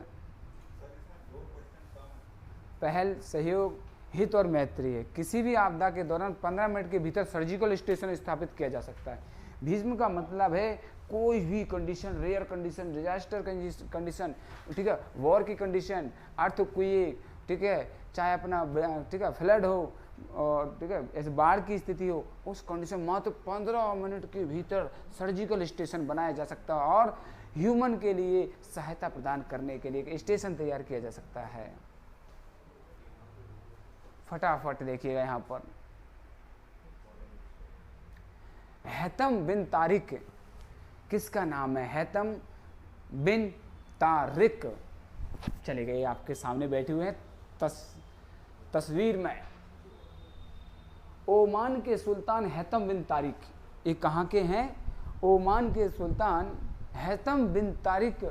पहल सहयोग हित और मैत्री है। किसी भी आपदा के दौरान 15 मिनट के भीतर सर्जिकल स्टेशन स्थापित किया जा सकता है। भीष्म का मतलब है कोई भी condition, rare condition, disaster condition, ठीक है, वॉर की कंडीशन, अर्थक्वेक, ठीक है, चाहे अपना, ठीक है, फ्लड हो, और ठीक है, ऐसे बाढ़ की स्थिति हो, उस कंडीशन मात्र 15 मिनट के भीतर सर्जिकल स्टेशन बनाया जा सकता है और ह्यूमन के लिए सहायता प्रदान करने के लिए एक स्टेशन तैयार किया जा सकता है। फटाफट देखिएगा यहाँ पर। हैतम बिन तारिक, किसका नाम है? हैतम बिन तारिक। चले गए, आपके सामने बैठे हुए हैं तस्वीर में। ओमान के सुल्तान हैतम बिन तारिक, ये कहाँ के हैं? ओमान के सुल्तान हैतम बिन तारिक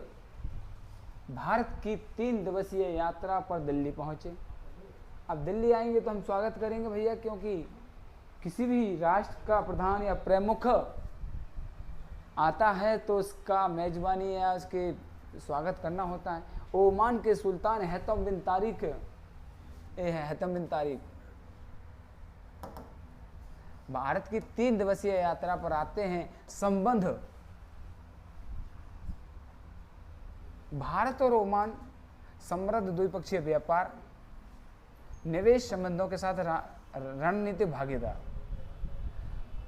भारत की 3 दिवसीय यात्रा पर दिल्ली पहुंचे। अब दिल्ली आएंगे तो हम स्वागत करेंगे भैया, क्योंकि किसी भी राष्ट्र का प्रधान या प्रमुख आता है तो उसका मेजबानी या उसके स्वागत करना होता है। ओमान के सुल्तान हैतम बिन तारिक, ये है हैतम बिन तारिक, भारत की 3 दिवसीय यात्रा पर आते हैं। संबंध, भारत और ओमान समृद्ध द्विपक्षीय व्यापार, निवेश संबंधों के साथ रणनीतिक भागीदार।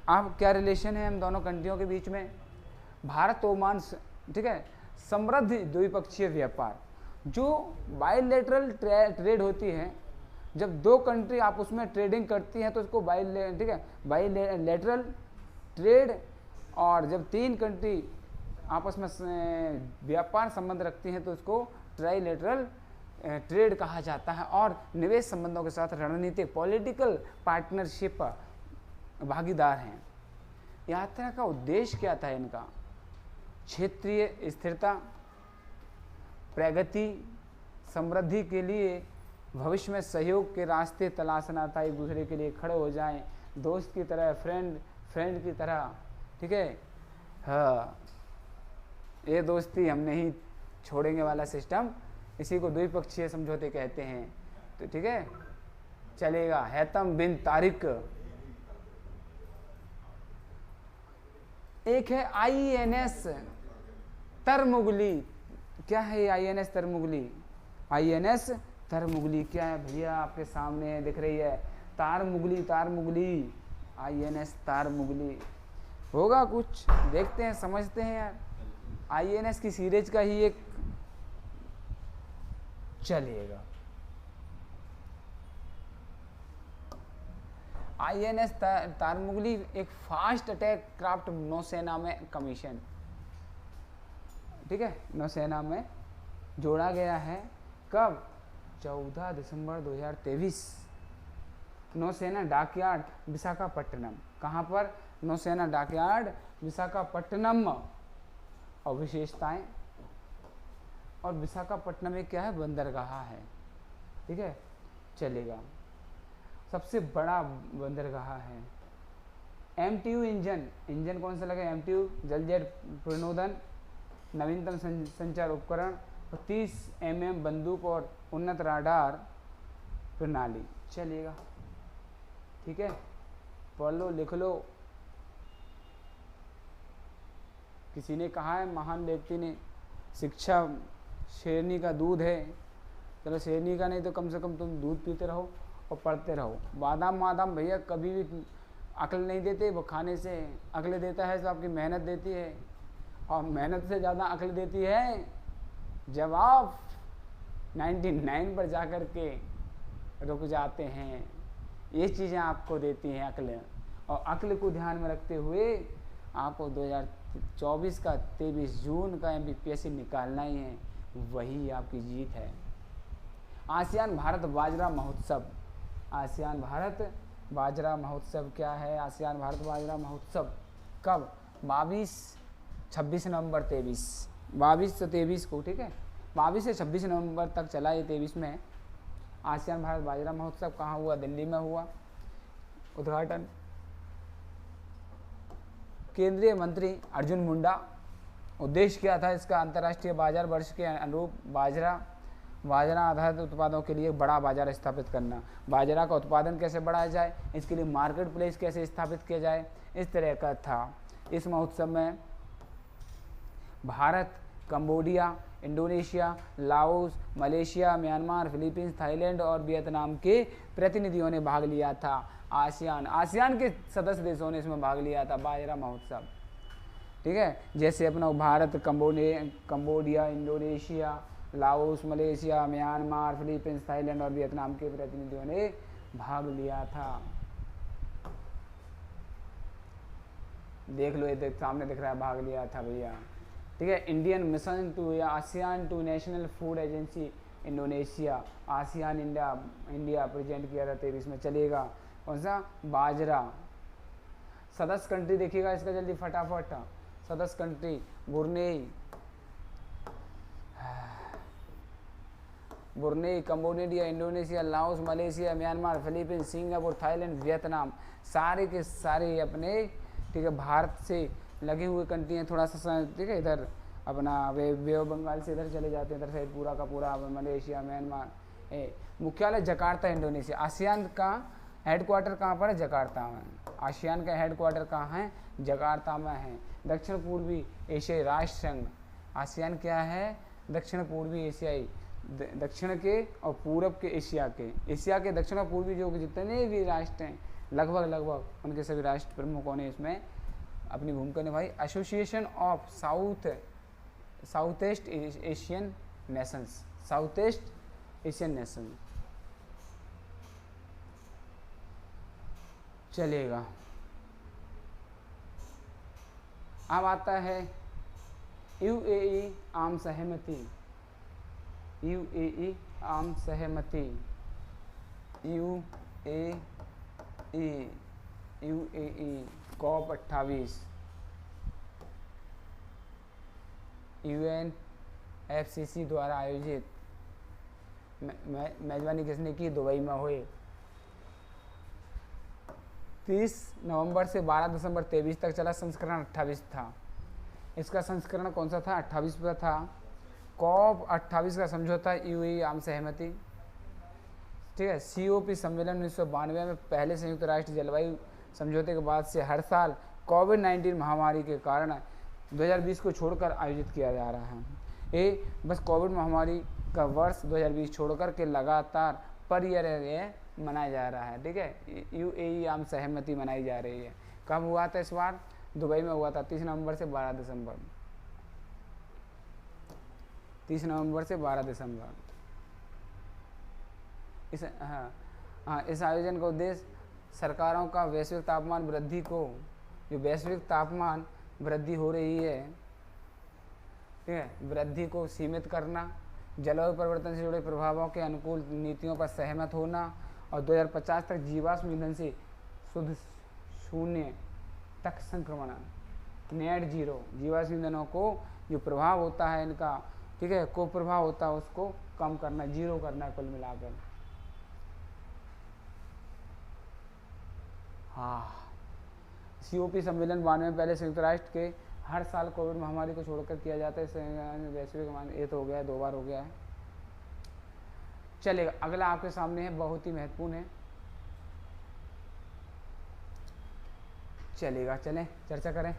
अब क्या रिलेशन है हम दोनों कंट्रियों के बीच में? भारत ओमान, ठीक है, समृद्ध द्विपक्षीय व्यापार, जो बायलैटरल ट्रेड होती है, जब 2 कंट्री आपस में ट्रेडिंग करती हैं तो उसको ठीक है बायलैटरल ट्रेड, और जब 3 कंट्री आपस में व्यापार संबंध रखती हैं तो उसको ट्राइलेटरल ट्रेड कहा जाता है। और निवेश संबंधों के साथ रणनीतिक पॉलिटिकल पार्टनरशिप भागीदार हैं। यात्रा का उद्देश्य क्या था इनका? क्षेत्रीय स्थिरता, प्रगति, समृद्धि के लिए भविष्य में सहयोग के रास्ते तलाशना था, एक दूसरे के लिए खड़े हो जाएं, दोस्त की तरह, फ्रेंड की तरह, ठीक है। हाँ, ये दोस्ती हम नहीं छोड़ेंगे वाला सिस्टम, इसी को द्विपक्षीय समझौते कहते हैं। तो ठीक है, चलेगा। हैतम बिन तारिक, एक है INS तरमुगली। क्या है INS तरमुगली? INS तरमुगली क्या है भैया? आपके सामने है, दिख रही है, तारमुगली, INS तारमुगली होगा कुछ, देखते हैं, समझते हैं यार। INS की सीरीज का ही एक चलेगा। INS तारमुगली एक फास्ट अटैक क्राफ्ट नौसेना में कमीशन, ठीक है, नौसेना में जोड़ा गया है। कब? 14 दिसंबर 2023। नौसेना डॉकयार्ड विशाखापट्टनम। कहाँ पर? नौसेना डॉकयार्ड विशाखापट्टनम। और विशेषताएं, और विशाखापट्टनम में क्या है? बंदरगाह है, ठीक है, चलेगा। सबसे बड़ा बंदरगाह है। MTU इंजन कौन सा लगा? MTU जलजेट प्रणोदन, नवीनतम संचार उपकरण, 30 mm बंदूक और उन्नत राडार प्रणाली, चलेगा, ठीक है। पढ़ लो, लिख लो। किसी ने कहा है, महान व्यक्ति ने, शिक्षा शेरनी का दूध है। चलो शेरनी का नहीं तो कम से कम तुम दूध पीते रहो और पढ़ते रहो। बादाम भैया कभी भी अक्ल नहीं देते, वो खाने से अक्ल देता है तो आपकी मेहनत देती है, और मेहनत से ज़्यादा अक्ल देती है जब आप 99 पर जा कर के रुक जाते हैं। ये चीज़ें आपको देती हैं अक्ल, और अक्ल को ध्यान में रखते हुए आपको 2024 का 23 जून का MPSC निकालना ही है, वही आपकी जीत है। आसियान भारत बाजरा महोत्सव। आसियान भारत बाजरा महोत्सव क्या है? आसियान भारत बाजरा महोत्सव कब? 26 नवंबर 22 से 23 को, ठीक है, 22 से 26 नवंबर तक चला। ये 23 में आसियान भारत बाजरा महोत्सव कहाँ हुआ? दिल्ली में हुआ। उद्घाटन केंद्रीय मंत्री अर्जुन मुंडा। उद्देश्य क्या था इसका? अंतर्राष्ट्रीय बाजार वर्ष के अनुरूप बाजरा आधारित उत्पादों के लिए बड़ा बाजार स्थापित करना। बाजरा का उत्पादन कैसे बढ़ाया जाए, इसके लिए मार्केट प्लेस कैसे स्थापित किया जाए, इस तरह का था। इस महोत्सव में Bharat, Cambodia, Indonesia, Laos, Malaysia, Myanmar, Philippines, Thailand और वियतनाम के प्रतिनिधियों ने भाग लिया था। आसियान के सदस्य देशों ने इसमें भाग लिया था, बाजरा महोत्सव, ठीक है। जैसे अपना Bharat, Cambodia, Indonesia, Laos, Malaysia, Myanmar, Philippines, Thailand और वियतनाम के प्रतिनिधियों ने भाग लिया था। देख लो, ये सामने दिख रहा है, भाग लिया था भैया, ठीक है। Indian mission to ASEAN to national food agency Indonesia, ASEAN India present किया था 23 में, चलेगा। कौन सा, बाजरा। सदस्य कंट्री देखिएगा इसका जल्दी फटाफट, सदस्य country Brunei, Brunei, Cambodia, Indonesia, Laos, Malaysia, Myanmar, Philippines, Singapore, Thailand, Vietnam, सारे के सारे अपने, ठीक है, भारत से लगे हुए कंट्री हैं। थोड़ा सा, ठीक है, इधर अपना वे ऑफ बंगाल से इधर चले जाते हैं, इधर साइड पूरा का पूरा मलेशिया, म्यांमार। मुख्यालय जकार्ता, इंडोनेशिया। आसियान का हेडक्वार्टर कहाँ पर है, जकार्ता में। आसियान का हेडक्वार्टर कहाँ है, जकार्ता में है। दक्षिण पूर्वी एशियाई राष्ट्र संघ, आसियान क्या है, दक्षिण पूर्वी एशियाई, दक्षिण के और पूरब के एशिया के दक्षिण और पूर्वी जो जितने भी राष्ट्र हैं लगभग उनके सभी राष्ट्र प्रमुखों ने इसमें अपनी भूमिका निभाई। Association of south east Asian Nations, south east Asian nation. चलेगा, अब आता है यूएई आम सहमति, यूएई आम सहमति, यूएई कॉप 28, UNFCCC द्वारा आयोजित, मेजबानी किसने की, दुबई में हुए। 30 नवंबर से 12 दिसंबर 23 तक चला, संस्करण 28 था। इसका संस्करण कौन सा था, 28 पर था। कॉप 28 का समझौता, यूएई आम सहमति, ठीक है। COP सम्मेलन 1992 में पहले संयुक्त राष्ट्र जलवायु समझौते के बाद से हर साल कोविड-19 महामारी के कारण 2020 को छोड़कर आयोजित किया जा रहा है। ये बस कोविड महामारी का वर्ष 2020 छोड़कर के लगातार पर ईयर ये मनाया जा रहा है, ठीक है। यूएई आम सहमति मनाई जा रही है। कब हुआ था इस बार, दुबई में हुआ था, 30 नवंबर से 12 दिसंबर, 30 नवंबर से 12 दिसंबर। इस आयोजन का उद्देश्य सरकारों का वैश्विक तापमान वृद्धि को, जो वैश्विक तापमान वृद्धि हो रही है, ठीक है, वृद्धि को सीमित करना, जलवायु परिवर्तन से जुड़े प्रभावों के अनुकूल नीतियों पर सहमत होना और 2050 तक जीवाश्म ईंधन से शुद्ध शून्य तक संक्रमण, नेट जीरो, जीवाश्म ईंधनों को जो प्रभाव होता है इनका, ठीक है, को प्रभाव होता है उसको कम करना, जीरो करना कुल मिलाकर। हाँ, COP सम्मेलन 92 में पहले संयुक्त राष्ट्र के हर साल कोविड महामारी को छोड़कर किया जाता है। इस वैश्विक, ये तो हो गया है, 2 बार हो गया है। चलेगा, अगला आपके सामने है, बहुत ही महत्वपूर्ण है। चलेगा, चलें चर्चा करें।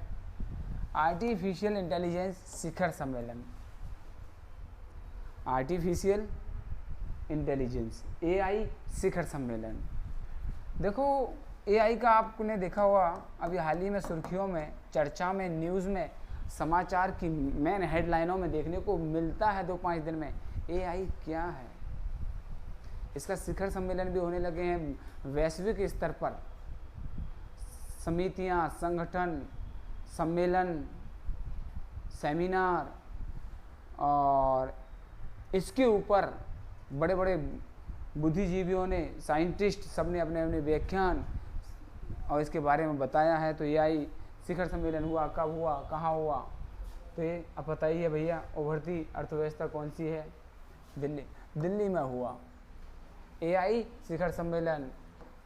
आर्टिफिशियल इंटेलिजेंस शिखर सम्मेलन, आर्टिफिशियल इंटेलिजेंस AI शिखर सम्मेलन। देखो AI का आपने देखा हुआ अभी हाल ही में सुर्खियों में, चर्चा में, न्यूज़ में, समाचार की मेन हेडलाइनों में देखने को मिलता है 2-5 दिन में। AI क्या है, इसका शिखर सम्मेलन भी होने लगे हैं वैश्विक स्तर पर। समितियां, संगठन, सम्मेलन, सेमिनार, और इसके ऊपर बड़े बड़े बुद्धिजीवियों ने, साइंटिस्ट, सब ने अपने अपने व्याख्यान और इसके बारे में बताया है। तो AI शिखर सम्मेलन हुआ, कब हुआ, कहाँ हुआ, तो ये अब बताइए भैया। उभरती अर्थव्यवस्था कौन सी है, दिल्ली में हुआ। AI शिखर सम्मेलन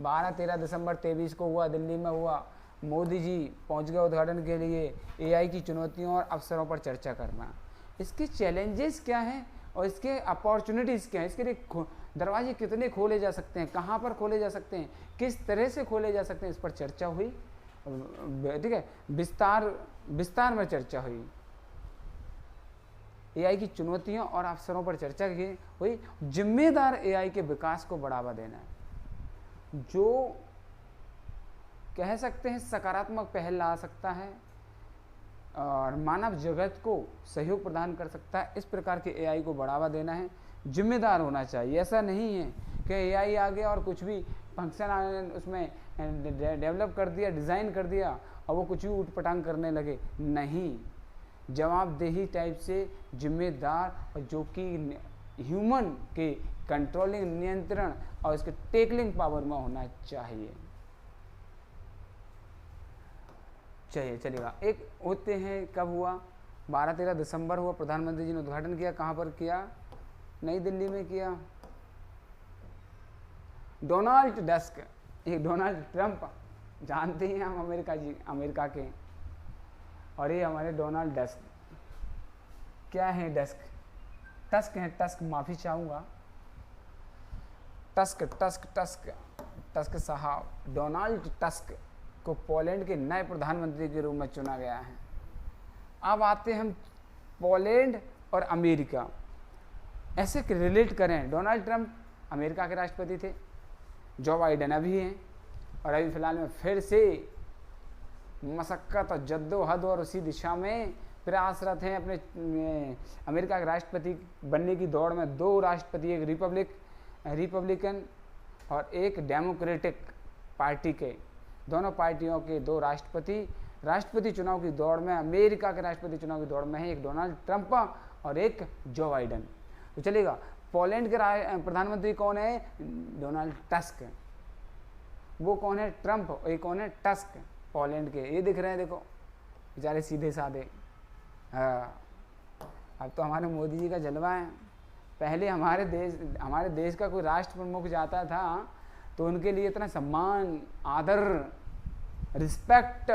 12-13 दिसंबर 23 को हुआ, दिल्ली में हुआ। मोदी जी पहुंच गए उद्घाटन के लिए। AI की चुनौतियों और अवसरों पर चर्चा करना, इसके चैलेंजेस क्या हैं और इसके अपॉर्चुनिटीज़ क्या हैं, इसके लिए दरवाजे कितने खोले जा सकते हैं, कहाँ पर खोले जा सकते हैं, किस तरह से खोले जा सकते हैं, इस पर चर्चा हुई, ठीक है, विस्तार में चर्चा हुई। AI की चुनौतियों और अवसरों पर चर्चा हुई। जिम्मेदार AI के विकास को बढ़ावा देना, जो कह सकते हैं सकारात्मक पहल ला सकता है और मानव जगत को सहयोग प्रदान कर सकता है, इस प्रकार के AI को बढ़ावा देना है। जिम्मेदार होना चाहिए, ऐसा नहीं है कि AI आ गया और कुछ भी फंक्शन उसमें डेवलप कर दिया, डिज़ाइन कर दिया और वो कुछ भी उटपटांग करने लगे। नहीं, जवाबदेही टाइप से जिम्मेदार और जो कि ह्यूमन के कंट्रोलिंग, नियंत्रण और इसके टेकलिंग पावर में होना चाहिए। चलेगा। एक होते हैं, कब हुआ, 12-13 दिसंबर हुआ, प्रधानमंत्री जी ने उद्घाटन किया। कहाँ पर किया? नई दिल्ली में किया। डोनाल्ड डस्क, ये डोनाल्ड ट्रंप जानते हैं हम, अमेरिका के, और ये हमारे डोनाल्ड डस्क। क्या है डस्क? टस्क है, टस्क, माफ़ी चाहूँगा, टस्क टस्क टस्क टस्क साहब, डोनाल्ड टस्क को पोलैंड के नए प्रधानमंत्री के रूप में चुना गया है। अब आते हैं हम पोलैंड और अमेरिका, ऐसे रिलेट करें। डोनाल्ड ट्रंप अमेरिका के राष्ट्रपति थे, जो बाइडेन अभी हैं, और अभी फ़िलहाल में फिर से मशक्क़त और जद्दोजहद और उसी दिशा में प्रयासरत हैं अपने अमेरिका के राष्ट्रपति बनने की दौड़ में। 2 राष्ट्रपति, एक रिपब्लिकन और एक डेमोक्रेटिक पार्टी के, दोनों पार्टियों के 2 राष्ट्रपति चुनाव की दौड़ में, अमेरिका के राष्ट्रपति चुनाव की दौड़ में है, एक डोनाल्ड ट्रंप और एक जो बाइडेन। तो चलेगा। पोलैंड के प्रधानमंत्री कौन है? Donald tusk. वो कौन है? ट्रंप। और ये कौन है? टस्क, पोलैंड के। ये दिख रहे हैं, देखो बेचारे सीधे साधे। हाँ, अब तो हमारे मोदी जी का जलवा है। पहले हमारे देश का कोई राष्ट्र प्रमुख जाता था तो उनके लिए इतना सम्मान, आदर, रिस्पेक्ट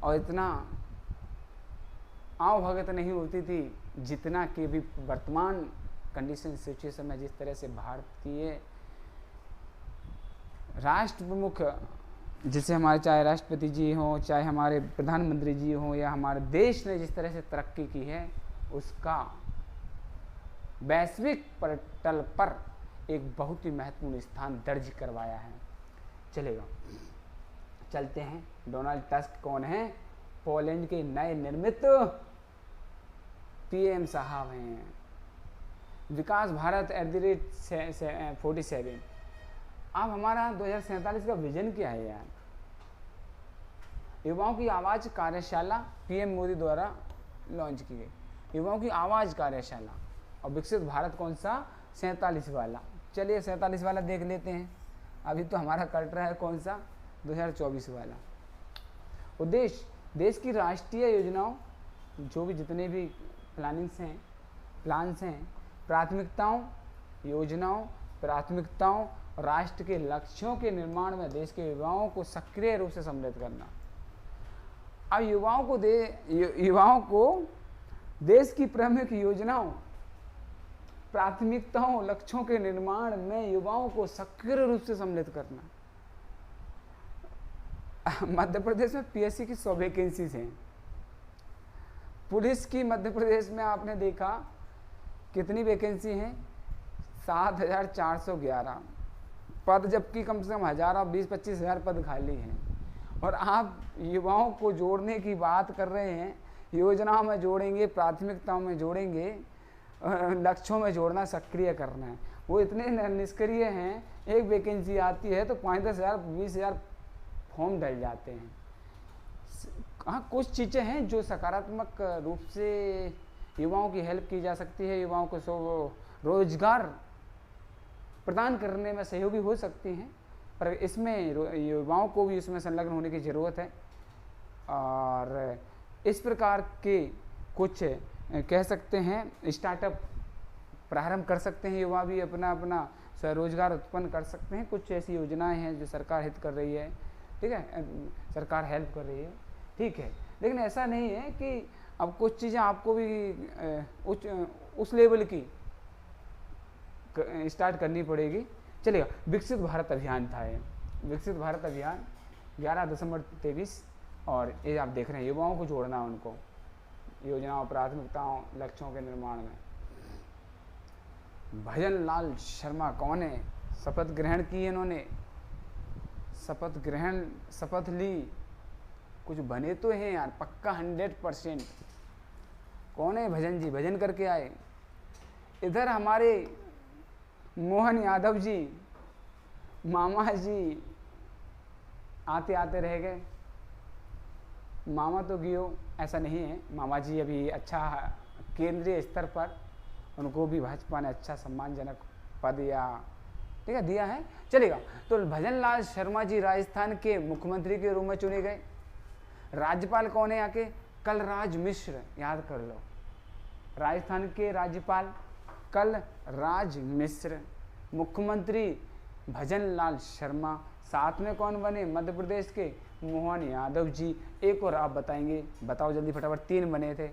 और इतना आव भगत नहीं होती थी जितना कि अभी वर्तमान कंडीशन, सिचुएशन में जिस तरह से भारतीय राष्ट्र प्रमुख, जिससे हमारे चाहे राष्ट्रपति जी हों, चाहे हमारे प्रधानमंत्री जी हों, या हमारे देश ने जिस तरह से तरक्की की है, उसका वैश्विक पटल पर एक बहुत ही महत्वपूर्ण स्थान दर्ज करवाया है। चलेगा, चलते हैं। डोनाल्ड टस्क कौन है? पोलैंड के नए निर्मित पीएम साहब हैं। विकास भारत @47। अब हमारा 2047 का विजन क्या है यार? युवाओं की आवाज़ कार्यशाला पीएम मोदी द्वारा लॉन्च की गई। युवाओं की आवाज़ कार्यशाला। और विकसित भारत कौन सा? 47 वाला। चलिए 47 वाला देख लेते हैं। अभी तो हमारा कट रहा है कौन सा? 2024 वाला। उद्देश्य, देश की राष्ट्रीय योजनाओं, जो भी जितने भी प्लान्स हैं, प्राथमिकताओं, योजनाओं, प्राथमिकताओं, राष्ट्र के लक्ष्यों के निर्माण में देश के युवाओं को सक्रिय रूप से सम्मिलित करना। अब युवाओं को देश की प्रमुख योजनाओं, प्राथमिकताओं, लक्ष्यों के निर्माण में युवाओं को सक्रिय रूप से सम्मिलित करना। मध्य प्रदेश में पीएससी की 100 वैकेंसीज हैं। पुलिस की मध्य प्रदेश में आपने देखा कितनी वैकेंसी हैं? 7411 पद, जबकि कम से कम 20-25 हज़ार पद खाली हैं। और आप युवाओं को जोड़ने की बात कर रहे हैं, योजनाओं में जोड़ेंगे, प्राथमिकताओं में जोड़ेंगे, लक्ष्यों में जोड़ना, सक्रिय करना है। वो इतने निष्क्रिय हैं, एक वैकेंसी आती है तो 5-10 हज़ार 20 हज़ार फॉर्म डल जाते हैं। हाँ, कुछ चीज़ें हैं जो सकारात्मक रूप से युवाओं की हेल्प की जा सकती है, युवाओं को रोजगार प्रदान करने में सहयोगी हो सकती हैं, पर इसमें युवाओं को भी इसमें संलग्न होने की ज़रूरत है। और इस प्रकार के कुछ कह सकते हैं स्टार्टअप प्रारंभ कर सकते हैं, युवा भी अपना स्वरोजगार उत्पन्न कर सकते हैं। कुछ ऐसी योजनाएं हैं जो सरकार हित कर रही है, ठीक है, सरकार हेल्प कर रही है, ठीक है। लेकिन ऐसा नहीं है कि अब कुछ चीज़ें आपको भी उस लेवल की स्टार्ट करनी पड़ेगी। चलेगा। विकसित भारत अभियान था ये, विकसित भारत अभियान 11 दिसंबर 23, और ये आप देख रहे हैं युवाओं को जोड़ना, उनको योजनाओं, प्राथमिकताओं, लक्ष्यों के निर्माण में। भजन लाल शर्मा कौन है? शपथ ग्रहण की इन्होंने, शपथ ली, कुछ बने तो हैं यार पक्का 100%। कौन है? भजन जी, भजन करके आए। इधर हमारे मोहन यादव जी, मामा जी आते आते रह गए। मामा तो गियो, ऐसा नहीं है, मामा जी अभी अच्छा केंद्रीय स्तर पर उनको भी भाजपा ने अच्छा सम्मानजनक पद या ठीक है दिया है, चलेगा। तो भजन लाल शर्मा जी राजस्थान के मुख्यमंत्री के रूप में चुने गए। राज्यपाल कौन है यहाँ के? कलराज मिश्र, याद कर लो, राजस्थान के राज्यपाल कलराज मिश्र, मुख्यमंत्री भजन लाल शर्मा, साथ में कौन बने? मध्य प्रदेश के मोहन यादव जी। एक और आप बताएंगे, बताओ जल्दी फटाफट, 3 बने थे।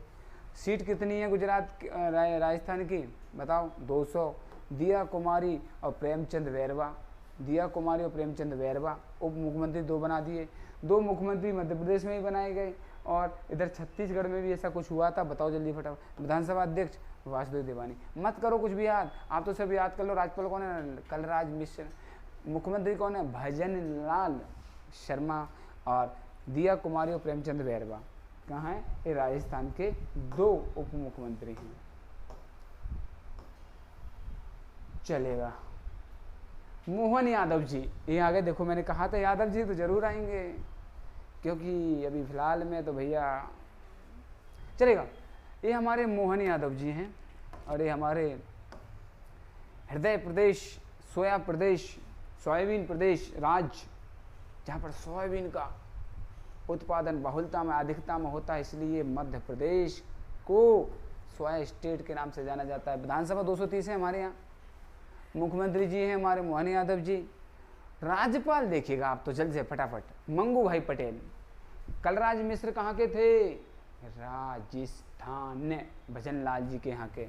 सीट कितनी है गुजरात राजस्थान की? बताओ। 200। दिया कुमारी और प्रेमचंद बैरवा, दिया कुमारी और प्रेमचंद बैरवा उप मुख्यमंत्री 2 बना दिए। 2 मुख्यमंत्री मध्य प्रदेश में ही बनाए गए और इधर छत्तीसगढ़ में भी ऐसा कुछ हुआ था, बताओ जल्दी फटाफट। विधानसभा अध्यक्ष वासुदेव देवानी। मत करो कुछ भी याद, आप तो सब याद कर लो। राज्यपाल कौन है? कलराज मिश्र। मुख्यमंत्री कौन है? भजन लाल शर्मा। और दिया कुमारी और प्रेमचंद बैरवा कहाँ है? ये राजस्थान के 2 उप मुख्यमंत्री हैं। चलेगा। मोहन यादव जी, ये आगे देखो, मैंने कहा था यादव जी तो जरूर आएंगे, क्योंकि अभी फिलहाल में तो भैया चलेगा। ये हमारे मोहन यादव जी हैं और ये हमारे हृदय प्रदेश, सोया प्रदेश, सोयाबीन प्रदेश राज्य, जहाँ पर सोयाबीन का उत्पादन बहुलता में अधिकता में होता है, इसलिए मध्य प्रदेश को सोया स्टेट के नाम से जाना जाता है। विधानसभा 230 है हमारे यहाँ। मुख्यमंत्री जी हैं हमारे मोहन यादव जी। राज्यपाल देखिएगा आप तो जल्द से फटाफट, मंगू भाई पटेल। कलराज मिश्र कहाँ के थे? राजस्थान, भजन लाल जी के यहाँ के।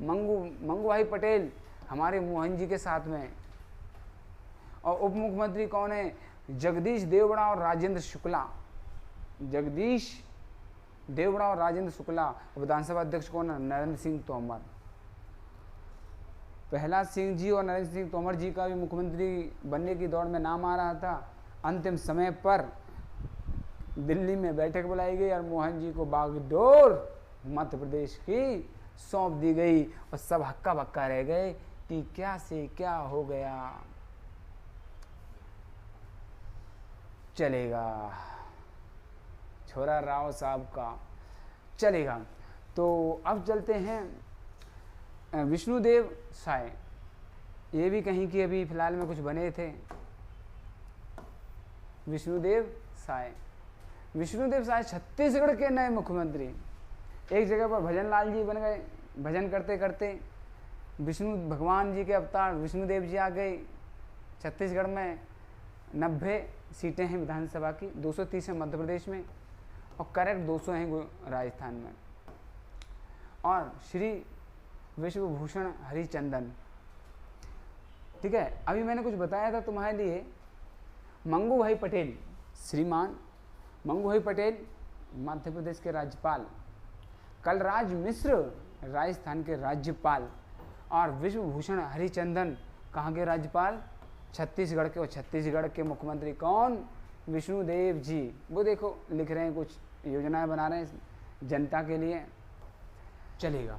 मंगू भाई पटेल हमारे मोहन जी के साथ में। और उप मुख्यमंत्री कौन है? जगदीश देवड़ा और राजेंद्र शुक्ला। जगदीश देवड़ा और राजेंद्र शुक्ला। विधानसभा अध्यक्ष कौन है? नरेंद्र सिंह तोमर। प्रहलाद सिंह जी और नरेंद्र सिंह तोमर जी का भी मुख्यमंत्री बनने की दौड़ में नाम आ रहा था। अंतिम समय पर दिल्ली में बैठक बुलाई गई और मोहन जी को बागडोर मध्य प्रदेश की सौंप दी गई और सब हक्का बक्का रह गए कि क्या से क्या हो गया। चलेगा, छोरा राव साहब का। चलेगा। तो अब चलते हैं विष्णुदेव साय। ये भी कहीं की अभी फिलहाल में कुछ बने थे। विष्णुदेव साय छत्तीसगढ़ के नए मुख्यमंत्री। एक जगह पर भजन लाल जी बन गए, भजन करते करते विष्णु भगवान जी के अवतार विष्णुदेव जी आ गए। छत्तीसगढ़ में 90 सीटें हैं विधानसभा की, 230 हैं मध्य प्रदेश में और करेक्ट 200 हैं राजस्थान में। और श्री विश्वभूषण हरिचंदन, ठीक है। अभी मैंने कुछ बताया था तुम्हारे लिए। मंगू भाई पटेल, श्रीमान मंगू भाई पटेल मध्य प्रदेश के राज्यपाल, कलराज मिश्र राजस्थान के राज्यपाल और विश्वभूषण हरिचंदन कहाँ के राज्यपाल? छत्तीसगढ़ के। और छत्तीसगढ़ के मुख्यमंत्री कौन? विष्णुदेव जी। वो देखो लिख रहे हैं, कुछ योजनाएं बना रहे हैं जनता के लिए। चलेगा।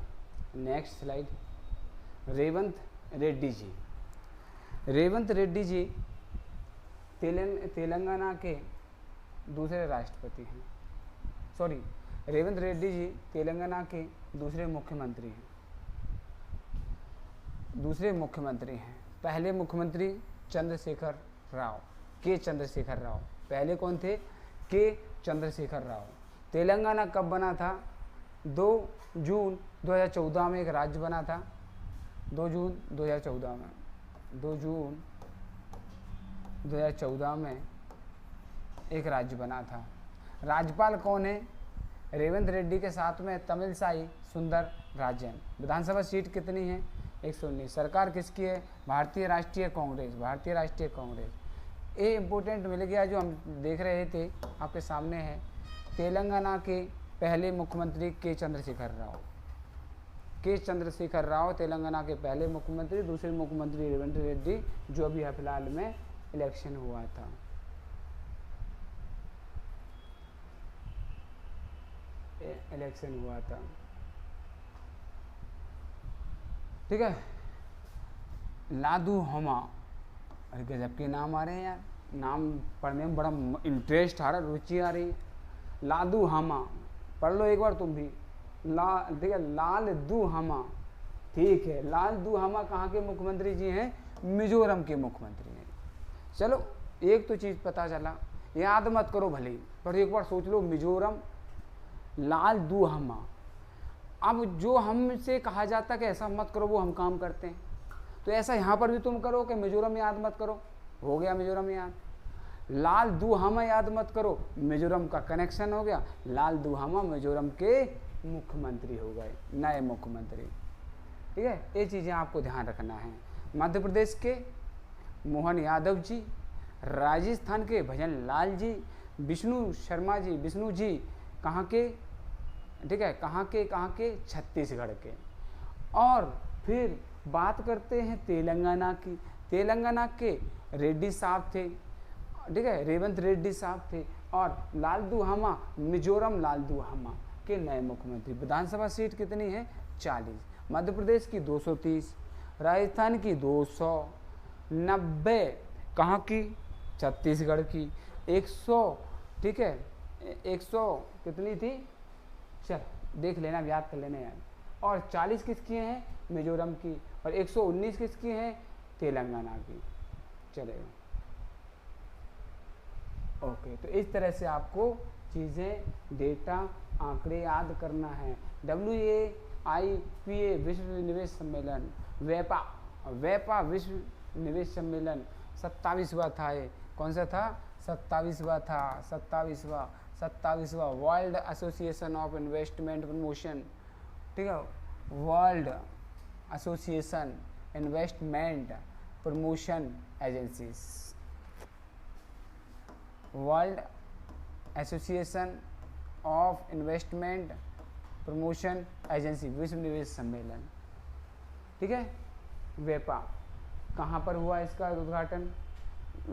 Next slide. रेवंत रेड्डी जी। रेवंत रेड्डी जी तेलंगाना के दूसरे राष्ट्रपति हैं। सॉरी, रेवंत रेड्डी जी तेलंगाना के दूसरे मुख्यमंत्री हैं। पहले मुख्यमंत्री चंद्रशेखर राव, के चंद्रशेखर राव। पहले कौन थे? के चंद्रशेखर राव। तेलंगाना कब बना था? 2 जून 2014 में एक राज्य बना था। 2 जून 2014 में, 2 जून 2014 में एक राज्य बना था। राज्यपाल कौन है? रेवंत रेड्डी के साथ में तमिलसाई सुंदर राजन। विधानसभा सीट कितनी है? 119। सरकार किसकी है? भारतीय राष्ट्रीय कांग्रेस। ये इम्पोर्टेंट मिल गया जो हम देख रहे थे, आपके सामने है। तेलंगाना के पहले मुख्यमंत्री के चंद्रशेखर राव तेलंगाना के पहले मुख्यमंत्री। दूसरे मुख्यमंत्री रेवंत रेड्डी, जो अभी फिलहाल में इलेक्शन हुआ था। ठीक है। लादू हमा, अरे गजब के नाम आ रहे हैं यार, नाम पढ़ने में बड़ा इंटरेस्ट आ रहा, रुचि आ रही है। लादू हामा पढ़ लो एक बार तुम भी। ठीक है, लाल दू हामा ठीक है, लाल दुहामा कहाँ के मुख्यमंत्री जी हैं? मिजोरम के मुख्यमंत्री हैं। चलो एक तो चीज़ पता चला, याद मत करो भले ही, पर एक बार सोच लो, मिजोरम, लाल दुहामा। अब जो हमसे कहा जाता कि ऐसा मत करो वो हम काम करते हैं, तो ऐसा यहाँ पर भी तुम करो कि मिजोरम याद मत करो, हो गया मिजोरम याद। लाल दुहामा याद मत करो, मिजोरम का कनेक्शन हो गया, लाल दुहामा मिजोरम के मुख्यमंत्री हो गए, नए मुख्यमंत्री। ठीक है, ये चीज़ें आपको ध्यान रखना है। मध्य प्रदेश के मोहन यादव जी, राजस्थान के भजन लाल जी, विष्णु जी कहाँ के? ठीक है, कहाँ के? छत्तीसगढ़ के। और फिर बात करते हैं तेलंगाना की। तेलंगाना के रेड्डी साहब थे, ठीक है, रेवंत रेड्डी साहब थे। और लाल दुहामा, मिजोरम लाल दुहामा के नए मुख्यमंत्री। विधानसभा सीट कितनी है? 40। मध्य प्रदेश की 230, राजस्थान की 290, कहाँ की? छत्तीसगढ़ की 100, ठीक है, 100 कितनी थी? चल देख लेना, याद कर लेना यार। और 40 किसकी हैं? मिजोरम की। और 119 किसकी हैं? तेलंगाना की। चलेगा, ओके। तो इस तरह से आपको चीज़ें, डेटा, आंकड़े याद करना है। WAIPA विश्व निवेश सम्मेलन, वेपा विश्व निवेश सम्मेलन 27वां था। ये कौन सा था? 27वां था, 27वां world association of investment promotion, ठीक है, world association investment promotion agencies, world association of investment promotion agency, विश्व निवेश सम्मेलन। ठीक है, वेपा कहाँ पर हुआ? इसका उद्घाटन,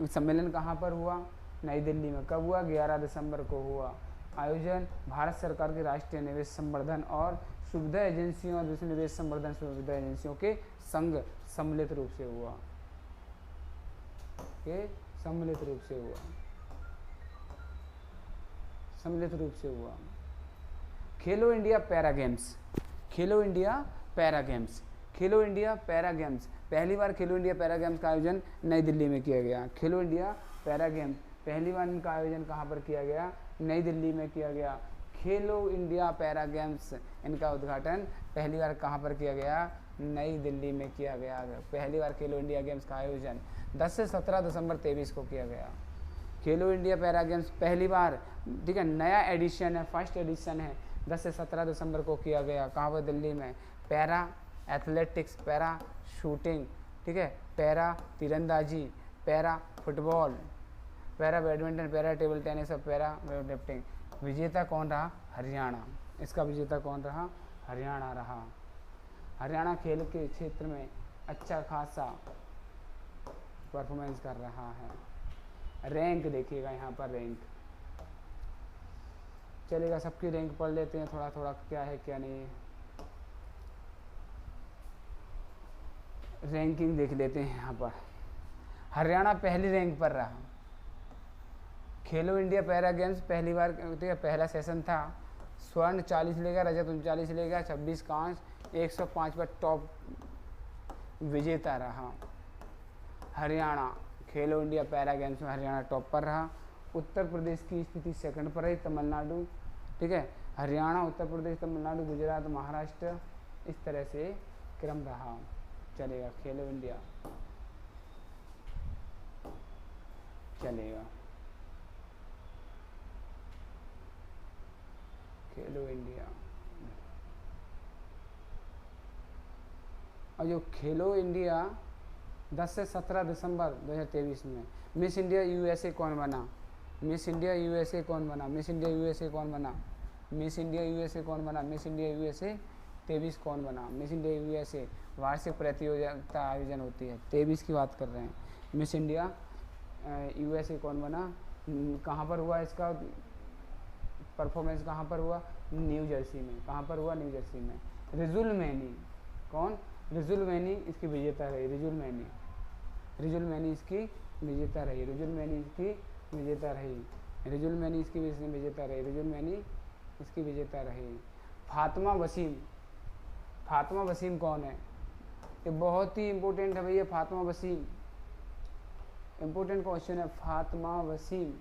सम्मेलन कहाँ पर हुआ? नई दिल्ली में। कब हुआ? 11 दिसंबर को हुआ। आयोजन भारत सरकार की राष्ट्रीय निवेश संवर्धन और सुविधा एजेंसियों और विश्व निवेश संवर्धन सुविधा एजेंसियों के संघ सम्मिलित रूप से हुआ, सम्मिलित रूप से हुआ। खेलो इंडिया पैरा गेम्स, खेलो इंडिया पैरा गेम्स, पहली बार खेलो इंडिया पैरा गेम्स का आयोजन नई दिल्ली में किया गया। खेलो इंडिया पैरा गेम्स पहली बार इनका आयोजन कहाँ पर किया गया? नई दिल्ली में किया गया। खेलो इंडिया पैरा गेम्स, इनका उद्घाटन पहली बार कहाँ पर किया गया? नई दिल्ली में किया गया। पहली बार खेलो इंडिया गेम्स का आयोजन 10 से 17 दिसंबर 23 को किया गया। खेलो इंडिया पैरा गेम्स पहली बार, ठीक है, नया एडिशन है, फर्स्ट एडिशन है, 10 से 17 दिसंबर को किया गया। कहाँ पर? दिल्ली में। पैरा एथलेटिक्स, पैरा शूटिंग, ठीक है, पैरा तीरंदाजी, para football, para badminton, para table tennis और पैरा वेटलिफ्टिंग। विजेता कौन रहा? हरियाणा। इसका विजेता कौन रहा? हरियाणा रहा। हरियाणा खेल के क्षेत्र में अच्छा खासा परफॉर्मेंस कर रहा है। रैंक देखिएगा यहाँ पर, रैंक चलेगा, सबकी रैंक पढ़ लेते हैं थोड़ा थोड़ा, क्या है क्या नहीं है। रैंकिंग देख लेते हैं यहाँ पर। हरियाणा पहली रैंक पर रहा। खेलो इंडिया पैरा गेम्स पहली बार, ठीक है, पहला सेशन था। स्वर्ण 40 लेगा, रजत 39 लेगा, 26 कांच, 105 पर टॉप विजेता रहा। हरियाणा खेलो इंडिया पैरा गेम्स में हरियाणा टॉप पर रहा। उत्तर प्रदेश की स्थिति सेकंड पर रही, तमिलनाडु, ठीक है, हरियाणा, उत्तर प्रदेश, तमिलनाडु, गुजरात, महाराष्ट्र, इस तरह से क्रम रहा। चलेगा, खेलो इंडिया चलेगा, खेलो इंडिया। और जो खेलो इंडिया 10 से 17 दिसंबर 2023 में मिस इंडिया यूएसए कौन बना? मिस इंडिया यूएसए कौन बना? मिस इंडिया यूएसए कौन बना? मिस इंडिया यूएसए कौन बना? मिस इंडिया यूएसए 23 कौन बना? मिस इंडिया यूएसए वार्षिक प्रतियोगिता आयोजन होती है, 23 की बात कर रहे हैं। मिस इंडिया यूएसए कौन बना? कहाँ पर हुआ इसका परफॉर्मेंस? कहाँ पर हुआ? न्यू जर्सी में। कहाँ पर हुआ? न्यू जर्सी में। रिजुल मैनी, कौन? रिजुल मैनी इसकी विजेता रही। रिजुल मैनी इसकी विजेता रही। रिजुल मैनी इसकी विजेता रही। फातिमा वसीम कौन है? ये बहुत ही इंपॉर्टेंट है भैया, फातिमा वसीम, इंपॉर्टेंट क्वेश्चन है। फातिमा वसीम,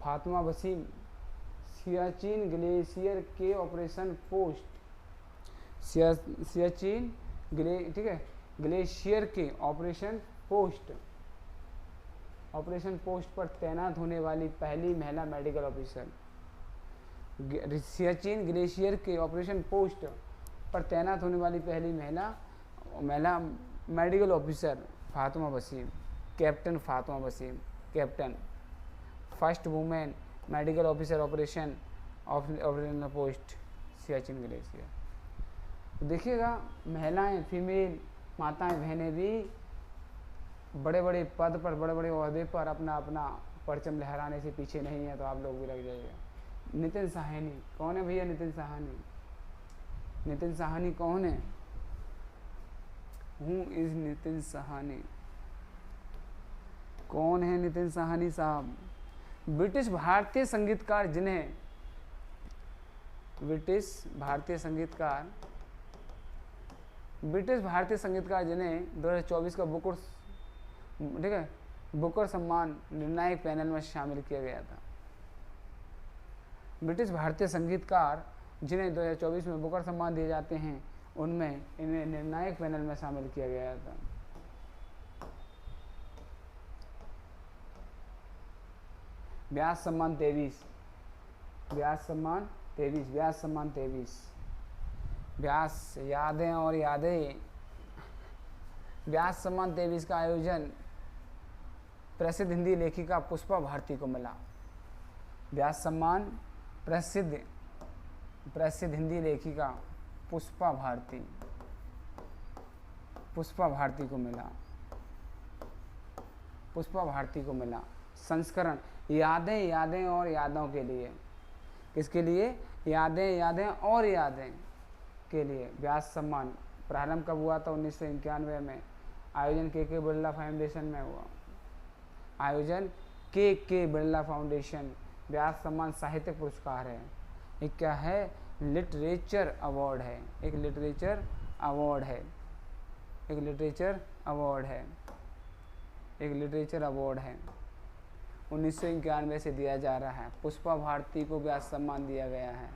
फातिमा वसीम सियाचिन ग्लेशियर के ऑपरेशन पोस्ट, सियाचिन ठीक है, ग्लेशियर के ऑपरेशन पोस्ट पर तैनात होने वाली पहली महिला मेडिकल ऑफिसर। सियाचिन ग्लेशियर के ऑपरेशन पोस्ट पर तैनात होने वाली पहली महिला medical officer Fatima Waseem, captain Fatima Waseem, captain, first women medical officer operation post Siachen glacier. देखिएगा महिलाएं, फीमेल माताएं बहनें भी बड़े बड़े पद पर, बड़े बड़े ओहदे पर अपना अपना परचम लहराने से पीछे नहीं है, तो आप लोग भी लग जाइएगा। नितिन साहनी कौन है भैया? नितिन साहनी, नितिन साहनी कौन है? Who is Nitin Sahni? कौन है नितिन साहनी साहब? ब्रिटिश भारतीय संगीतकार जिन्हें, ब्रिटिश भारतीय संगीतकार जिन्हें 2024 का बुकर, ठीक है, बुकर सम्मान निर्णायक पैनल में शामिल किया गया था। ब्रिटिश भारतीय संगीतकार जिन्हें 2024 में बुकर सम्मान दिए जाते हैं, उनमें इन्हें निर्णायक पैनल में शामिल किया गया था। व्यास सम्मान 23, व्यास सम्मान 23, व्यास सम्मान 23, व्यास यादें और यादें। व्यास सम्मान 23 का आयोजन प्रसिद्ध हिंदी लेखिका पुष्पा भारती को मिला। व्यास सम्मान प्रसिद्ध हिंदी लेखिका पुष्पा भारती को मिला, पुष्पा भारती को मिला। संस्करण यादें और यादों के लिए, किसके लिए? यादें और यादें के लिए व्यास सम्मान। प्रारंभ कब हुआ था? 1991 में। आयोजन के बिरला फाउंडेशन में हुआ, आयोजन के बिरला फाउंडेशन। व्यास सम्मान साहित्यिक पुरस्कार है, एक क्या है? लिटरेचर अवार्ड है, एक लिटरेचर अवार्ड है, एक लिटरेचर अवार्ड है, एक लिटरेचर अवार्ड है। 1991 से दिया जा रहा है। पुष्पा भारती को व्यास सम्मान दिया गया है।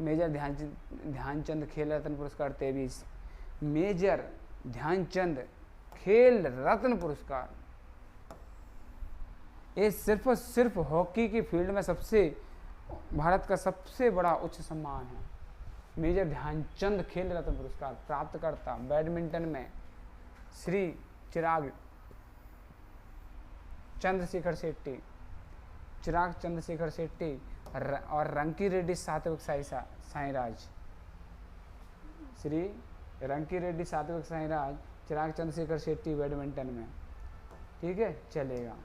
मेजर ध्यानचंद खेल रत्न पुरस्कार 23, मेजर ध्यानचंद खेल रत्न पुरस्कार, ये सिर्फ और सिर्फ हॉकी की फील्ड में भारत का सबसे बड़ा उच्च सम्मान है। मेजर ध्यानचंद खेल रत्न पुरस्कार प्राप्तकर्ता बैडमिंटन में श्री चिराग चंद्रशेखर शेट्टी और रंकी रेड्डी सात्विक साईराज, श्री रंकी रेड्डी सात्विक साईराज, चिराग चंद्रशेखर शेट्टी बैडमिंटन में, ठीक है, चलेगा।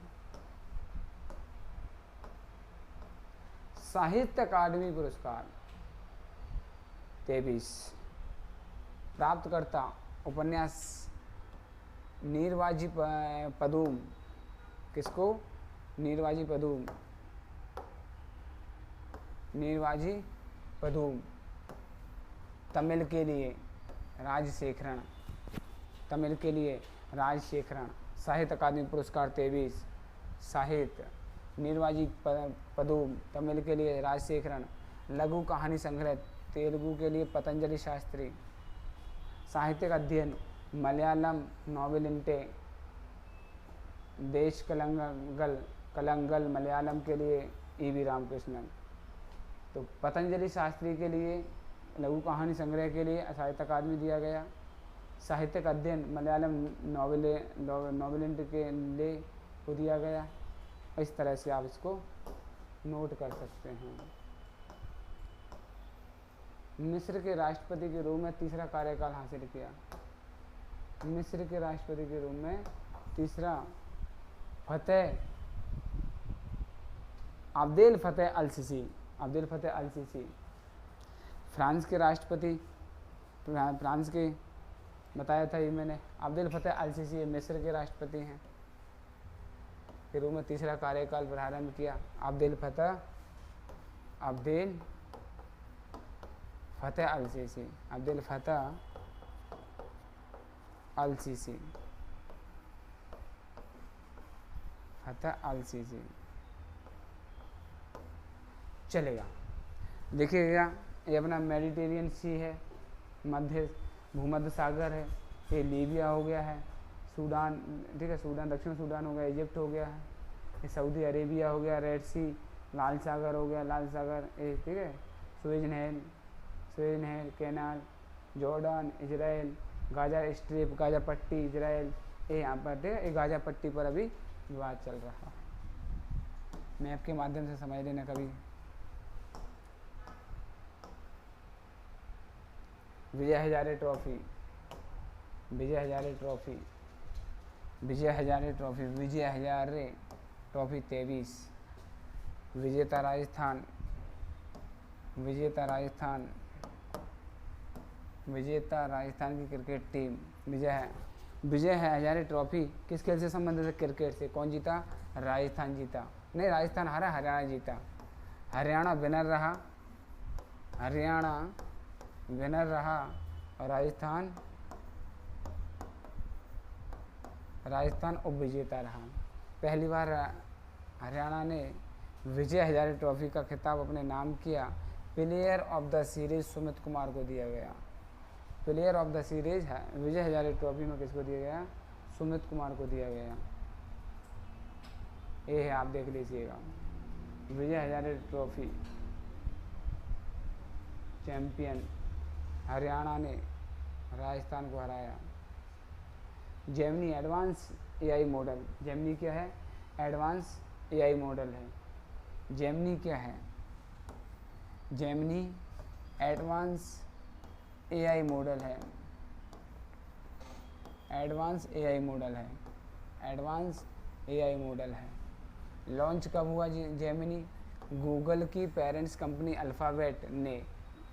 साहित्य अकादमी पुरस्कार 23, प्राप्तकर्ता उपन्यास नीरवाजी पदूम, किसको? नीरवाजी पदूम। तमिल के लिए राजशेखरन, साहित्य अकादमी पुरस्कार 23, साहित्य नीरवाजी पदूम, तमिल के लिए राजशेखरन। लघु कहानी संग्रह तेलुगु के लिए पतंजलि शास्त्री। साहित्यिक अध्ययन मलयालम नोवेलिंटे, देश कलंगल मलयालम के लिए E.V. रामकृष्णन। तो पतंजलि शास्त्री के लिए लघु कहानी संग्रह के लिए साहित्य अकादमी दिया गया। साहित्यिक अध्ययन मलयालम नोवेलिंटे के लिए को दिया गया। इस तरह से आप इसको नोट कर सकते हैं। मिस्र के राष्ट्रपति के रूप में तीसरा कार्यकाल हासिल किया। मिस्र के राष्ट्रपति के रूप में तीसरा अब्देल फतेह अल सीसी। फ्रांस के राष्ट्रपति, फ्रांस के बताया था ये मैंने, अब्देल फतेह अल सीसी मिस्र के राष्ट्रपति हैं, के रूप में तीसरा कार्यकाल प्रारंभ किया। अब्देल फतेह अल सीसी अल सीसी, फतह अल सीसी। चलेगा। देखिएगा ये अपना मेडिटेरियन सी है, मध्य भूमध्य सागर है, ये लीबिया हो गया है, सूडान, ठीक है, सूडान, दक्षिण सूडान हो गया, इजिप्ट हो गया है, ये सऊदी अरेबिया हो गया, रेड सी, लाल सागर हो गया, लाल सागर ये, ठीक है, सुएज नहर, canal, Jordan, Israel, Gaza strip, Gaza पट्टी, इजराइल, ये यहाँ पर, ठीक है, ये गाजा पट्टी पर अभी विवाद चल रहा। मैप के माध्यम से समझ लेना कभी। Vijay Hazare trophy, Vijay Hazare trophy, Vijay Hazare trophy, Vijay Hazare trophy 23, विजेता राजस्थान, विजेता राजस्थान, विजेता राजस्थान की क्रिकेट टीम विजय है हजारे ट्रॉफी किस खेल से संबंधित है? क्रिकेट से। कौन जीता? राजस्थान जीता, नहीं राजस्थान हारा, हरियाणा जीता, हरियाणा विनर रहा, हरियाणा विनर रहा और राजस्थान उपविजेता रहा। पहली बार हरियाणा ने विजय हजारे ट्रॉफी का खिताब अपने नाम किया। Player of the series Sumit Kumar को दिया गया। प्लेयर ऑफ द सीरीज है विजय हजारे ट्रॉफी में किसको दिया गया? सुमित कुमार को दिया गया। ये है, आप देख लीजिएगा, विजय हजारे ट्रॉफी चैंपियन हरियाणा ने राजस्थान को हराया। Gemini advance AI model, Gemini क्या है? एडवांस एआई मॉडल है। जेमिनी क्या है? जेमिनी एडवांस एआई मॉडल है, एडवांस एआई मॉडल है, एडवांस एआई मॉडल है। लॉन्च कब हुआ जेमिनी? गूगल की पेरेंट्स कंपनी अल्फ़ाबेट ने,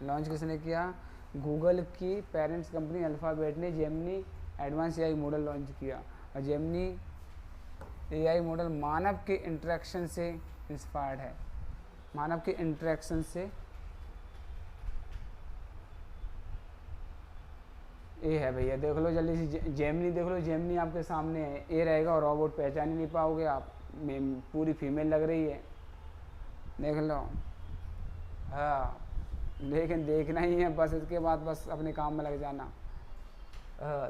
लॉन्च किसने किया? गूगल की पेरेंट्स कंपनी अल्फ़ाबेट ने Gemini advance AI model launch किया। और जेमिनी एआई मॉडल मानव के इंटरेक्शन से इंस्पायर्ड है, मानव के इंटरेक्शन से। ये है भैया, देख लो जल्दी से जेमिनी, देख लो जेमिनी आपके सामने है, ये रहेगा और रोबोट पहचान ही नहीं पाओगे आप, पूरी फीमेल लग रही है, देख लो। हाँ लेकिन देखना ही है बस, इसके बाद बस अपने काम में लग जाना।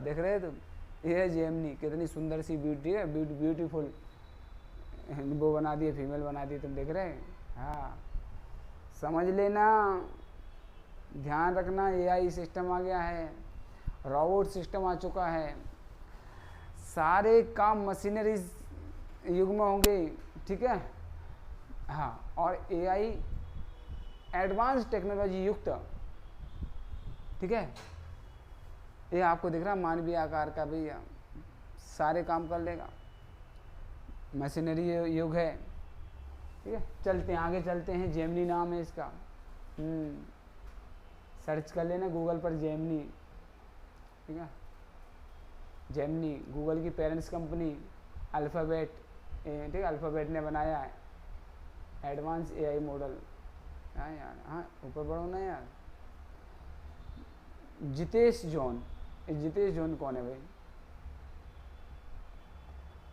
देख रहे तुम, ये है जेमिनी, कितनी सुंदर सी ब्यूटी है, ब्यूटीफुल वो बना दिए, फीमेल बना दिए, तुम देख रहे हैं। हाँ समझ लेना, ध्यान रखना, एआई सिस्टम आ गया है, रोबोट सिस्टम आ चुका है, सारे काम मशीनरी युग में होंगे, ठीक है। हाँ, और एआई एडवांस टेक्नोलॉजी युक्त, ठीक है। ये आपको दिख रहा मानवीय आकार का भैया, सारे काम कर लेगा, मशीनरी युग है, ठीक है। चलते हैं आगे, चलते हैं। जेमिनी नाम है इसका, सर्च कर लेना गूगल पर जेमिनी, ठीक है। जेमिनी गूगल की पेरेंट्स कंपनी अल्फ़ाबेट, ठीक है, अल्फ़ाबेट ने बनाया है एडवांस एआई मॉडल। हाँ यार, हाँ ऊपर बढ़ो ना यार। जितेश जॉन, जितेश जॉन कौन है भाई?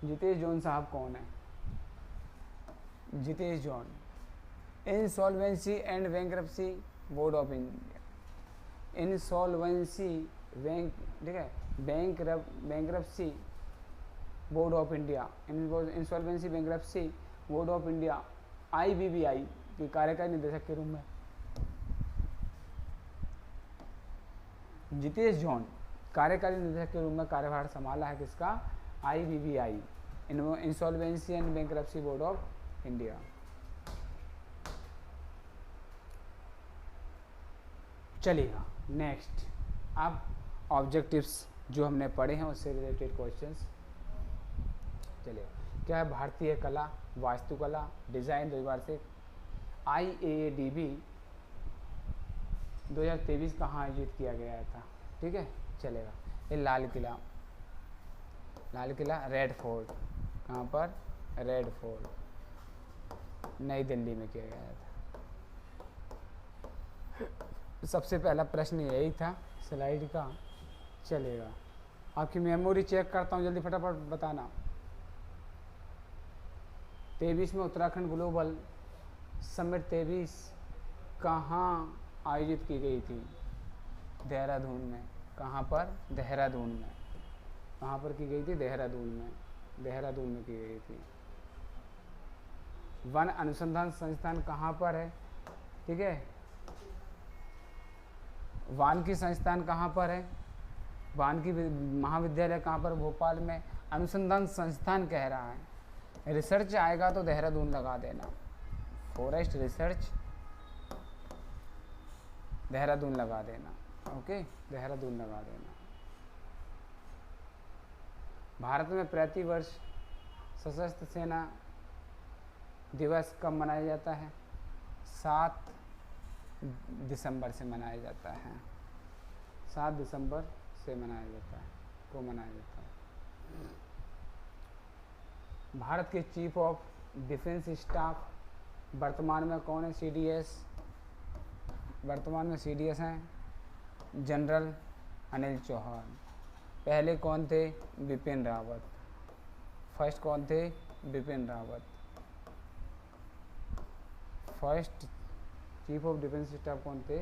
जितेश जॉन साहब कौन है? Jitesh John insolvency and bankruptcy board of India, insolvency bank, ठीक है, bankruptcy board of India, insolvency bankruptcy board of India IBBI के कार्यकारी निदेशक के रूप में जितेश जॉन कार्यकारी निदेशक के रूप में कार्यभार संभाला है। किसका? IBBI, insolvency and bankruptcy board of India. चलिएगा नेक्स्ट, अब ऑब्जेक्टिव्स जो हमने पढ़े हैं उससे रिलेटेड क्वेश्चंस। चलिए, क्या है? भारतीय कला, वास्तुकला, डिज़ाइन 2006, IAADB 2023 कहाँ आयोजित किया गया था, ठीक है। चलेगा, ये लाल किला, लाल किला, रेड फोर्ट, कहाँ पर? रेड फोर्ट, नई दिल्ली में किया गया था। सबसे पहला प्रश्न यही था स्लाइड का। चलेगा, आपकी मेमोरी चेक करता हूँ, जल्दी फटाफट बताना। 23 में उत्तराखंड ग्लोबल समिट 23 कहाँ आयोजित की गई थी? देहरादून में। कहाँ पर? देहरादून में। कहाँ पर की गई थी? देहरादून में। देहरादून में की गई थी। वन अनुसंधान संस्थान कहाँ पर है? ठीक है, वानिकी संस्थान कहाँ पर है? वानिकी महाविद्यालय कहाँ पर? भोपाल में। अनुसंधान संस्थान कह रहा है, रिसर्च आएगा तो देहरादून लगा देना। फॉरेस्ट रिसर्च देहरादून लगा देना। ओके, देहरादून लगा देना। भारत में प्रति वर्ष सशस्त्र सेना दिवस कब मनाया जाता है? 7 दिसंबर से मनाया जाता है। 7 दिसंबर से मनाया जाता है, को मनाया जाता है। भारत के चीफ ऑफ डिफेंस स्टाफ वर्तमान में कौन है? CDS। वर्तमान में CDS हैं जनरल अनिल चौहान। पहले कौन थे? बिपिन रावत। फर्स्ट कौन थे? Bipin Rawat. First chief of defence staff कौन थे?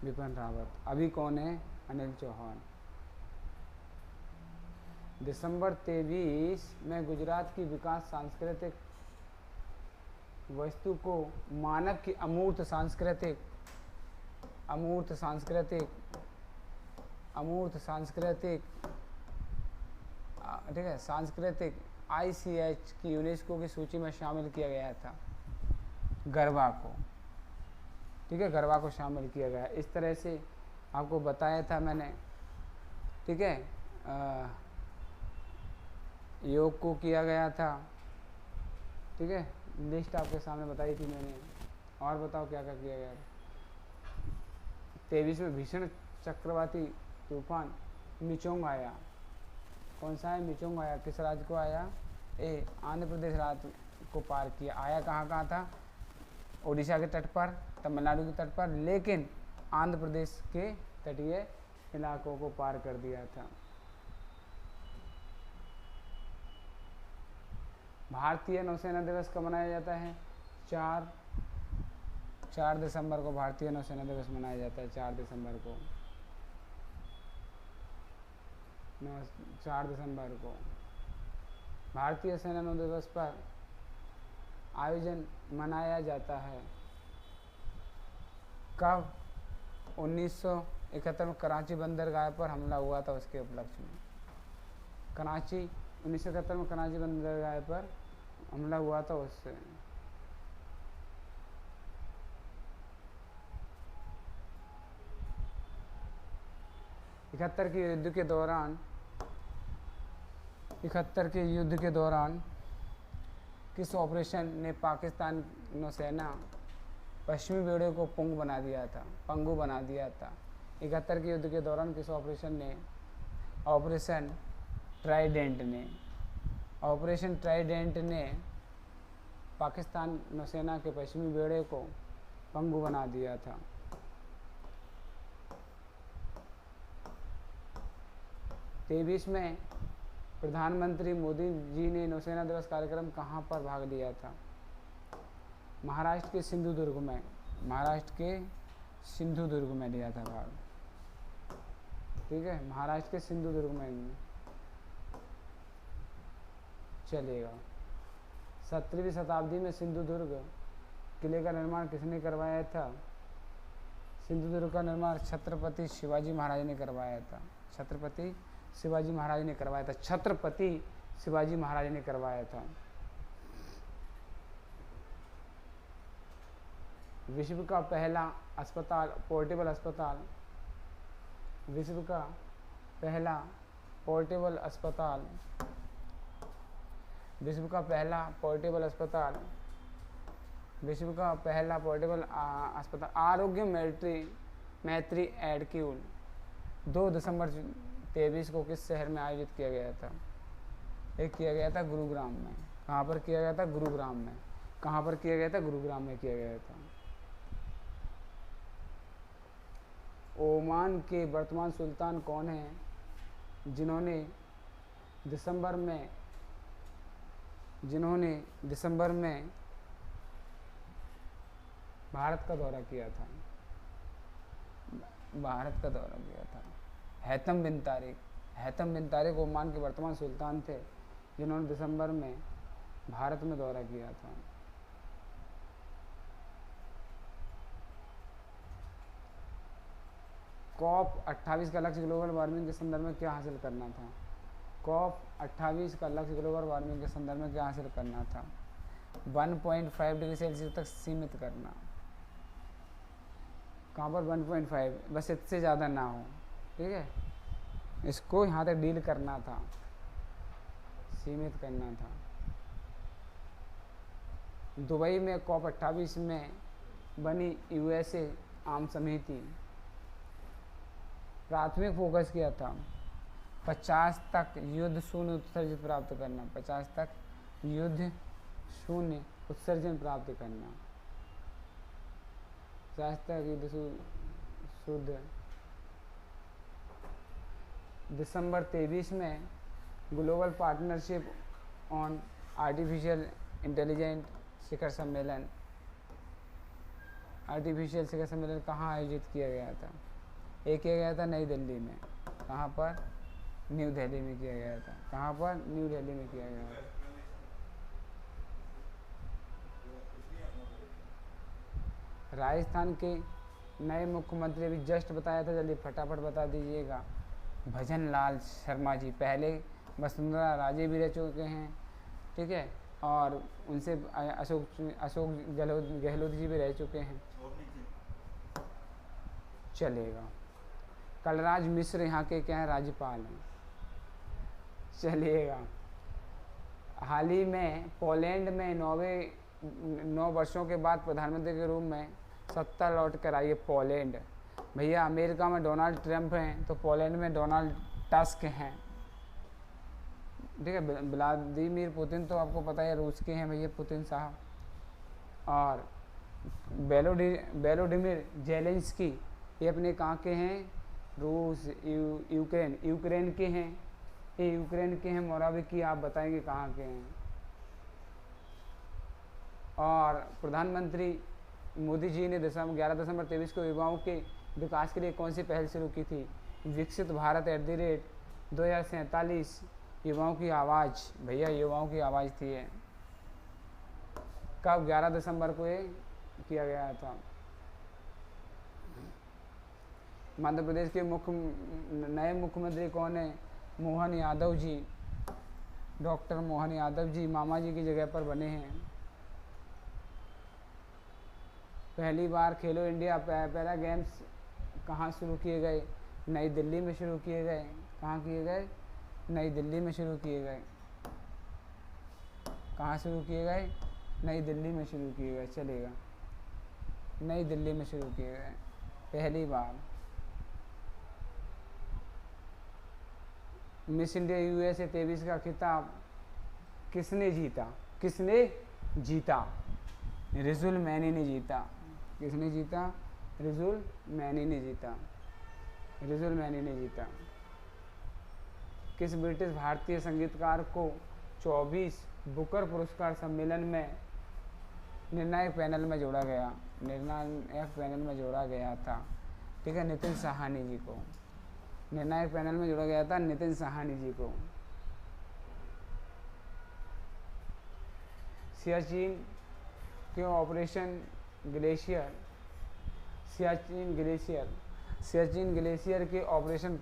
बिपिन रावत। अभी कौन है? अनिल चौहान। दिसंबर 23 में गुजरात की विकास सांस्कृतिक वस्तु को मानव की अमूर्त सांस्कृतिक ठीक है, सांस्कृतिक ICH की यूनेस्को की सूची में शामिल किया गया था। गरबा को, ठीक है, गरबा को शामिल किया गया। इस तरह से आपको बताया था मैंने, ठीक है। योग को किया गया था, ठीक है, लिस्ट आपके सामने बताई थी मैंने। और बताओ क्या क्या किया गया। 23 में भीषण चक्रवाती तूफान मिचोंग आया। कौन सा है? मिचोंग आया। किस राज्य को आया? आंध्र प्रदेश राज्य को पार किया। आया कहाँ कहाँ था? उड़ीसा के तट पर, तमिलनाडु के तट पर, लेकिन आंध्र प्रदेश के तटीय इलाकों को पार कर दिया था। भारतीय नौसेना दिवस कब मनाया जाता है? 4 दिसंबर को भारतीय नौसेना दिवस मनाया जाता है। 4 दिसंबर को, 4 दिसंबर को भारतीय सेना दिवस पर आयोजन मनाया जाता है। कब? 1971 में कराची बंदरगाह पर हमला हुआ था, उसके उपलक्ष्य में। कराची 1971 में कराची बंदरगाह पर हमला हुआ था उससे। इकहत्तर के युद्ध के दौरान किस ऑपरेशन ने पाकिस्तान नौसेना पश्चिमी बेड़े को पंगु बना दिया था? 71 के युद्ध के दौरान किस ऑपरेशन ने? ऑपरेशन ट्राइडेंट ने पाकिस्तान नौसेना के पश्चिमी बेड़े को पंगु बना दिया था। तेईस में प्रधानमंत्री मोदी जी ने नौसेना दिवस कार्यक्रम कहाँ पर भाग लिया था? महाराष्ट्र के सिंधुदुर्ग में लिया था भाग, ठीक है, महाराष्ट्र के सिंधुदुर्ग में। चलेगा। 17वीं शताब्दी में सिंधुदुर्ग किले का निर्माण किसने करवाया था? सिंधुदुर्ग का निर्माण छत्रपति शिवाजी महाराज ने करवाया था। छत्रपति शिवाजी महाराज ने करवाया था। विश्व का पहला अस्पताल, पोर्टेबल अस्पताल, विश्व का पहला पोर्टेबल अस्पताल आरोग्य मैत्री एडक्यूल 2 दिसंबर 23 को किस शहर में आयोजित किया गया था? एक किया गया था गुरुग्राम में। कहाँ पर किया गया था? गुरुग्राम में। कहाँ पर किया गया था? गुरुग्राम में किया गया था। ओमान के वर्तमान सुल्तान कौन है? जिन्होंने दिसंबर में भारत का दौरा किया था। हैतम बिन तारिक ओमान के वर्तमान सुल्तान थे, जिन्होंने दिसंबर में भारत में दौरा किया था। कॉप 28 का लक्ष्य ग्लोबल वार्मिंग के संदर्भ में क्या हासिल करना था? कॉप 28 का लक्ष्य ग्लोबल वार्मिंग के संदर्भ में क्या हासिल करना था? 1.5 डिग्री सेल्सियस तक सीमित करना। कहाँ पर 1.5, बस इससे ज़्यादा ना हो, ठीक है। इसको यहाँ तक डील करना था, सीमित करना था। दुबई में कॉप 28 में बनी यूएसए आम समिति प्राथमिक फोकस किया था 50 तक युद्ध शून्य उत्सर्जन प्राप्त करना। 50 तक युद्ध शून्य उत्सर्जन प्राप्त करना। 50 तक युद्ध शुद्ध। दिसंबर 23 में global partnership on artificial intelligent शिखर सम्मेलन कहाँ आयोजित किया गया था? एक किया गया था नई दिल्ली में। कहाँ पर? न्यू दिल्ली में किया गया था। कहाँ पर? न्यू दिल्ली में किया गया था। राजस्थान के नए मुख्यमंत्री भी जस्ट बताया था, जल्दी फटाफट बता दीजिएगा। भजन लाल शर्मा जी, पहले वसुंधरा राजे भी रह चुके हैं, ठीक है, और उनसे अशोक गहलोत जी भी रह चुके हैं। चलेगा। कलराज मिश्र यहाँ के क्या हैं? राज्यपाल हैं। चलिएगा। हाल ही में पोलैंड में 9 वर्षों के बाद प्रधानमंत्री के रूप में सत्ता लौट कर आई है पोलैंड। भैया अमेरिका में डोनाल्ड ट्रंप हैं, तो पोलैंड में डोनाल्ड टस्क हैं, ठीक है। व्लादिमीर पुतिन तो आपको पता है रूस के हैं भैया, पुतिन साहब। और वेलोडिमिर जेलेंस्की, ये अपने कहाँ के हैं? रूस, यूक्रेन के हैं। ये यूक्रेन के हैं। मोराविकी आप बताएंगे कहाँ के हैं। और प्रधानमंत्री मोदी जी ने 11 दिसंबर 23 को युवाओं के विकास के लिए कौन सी पहल शुरू की थी? विकसित भारत @ 2047 युवाओं की आवाज़। भैया युवाओं की आवाज़ थी ये। कब? 11 दिसंबर को ये किया गया था। मध्य प्रदेश के नए मुख्यमंत्री कौन है? मोहन यादव जी, डॉक्टर मोहन यादव जी मामा जी की जगह पर बने हैं। पहली बार खेलो इंडिया पैरा गेम्स कहाँ शुरू किए गए? नई दिल्ली में शुरू किए गए। कहाँ किए गए? नई दिल्ली में शुरू किए गए। कहाँ शुरू किए गए? नई दिल्ली में शुरू किए गए। चलेगा। नई दिल्ली में शुरू किए गए पहली बार। मिस इंडिया यूएसए 23 का खिताब किसने जीता? रिजुल मैनी ने जीता। किसने जीता? रिजुल मैनी ने जीता। किस ब्रिटिश भारतीय संगीतकार को 24 बुकर पुरस्कार सम्मेलन में निर्णायक पैनल में जोड़ा गया था, ठीक है, नितिन साहनी जी को। निर्णायक पैनल में जोड़ा गया था नितिन साहनी जी को। सियाचिन के ऑपरेशन ग्लेशियर के ऑपरेशनल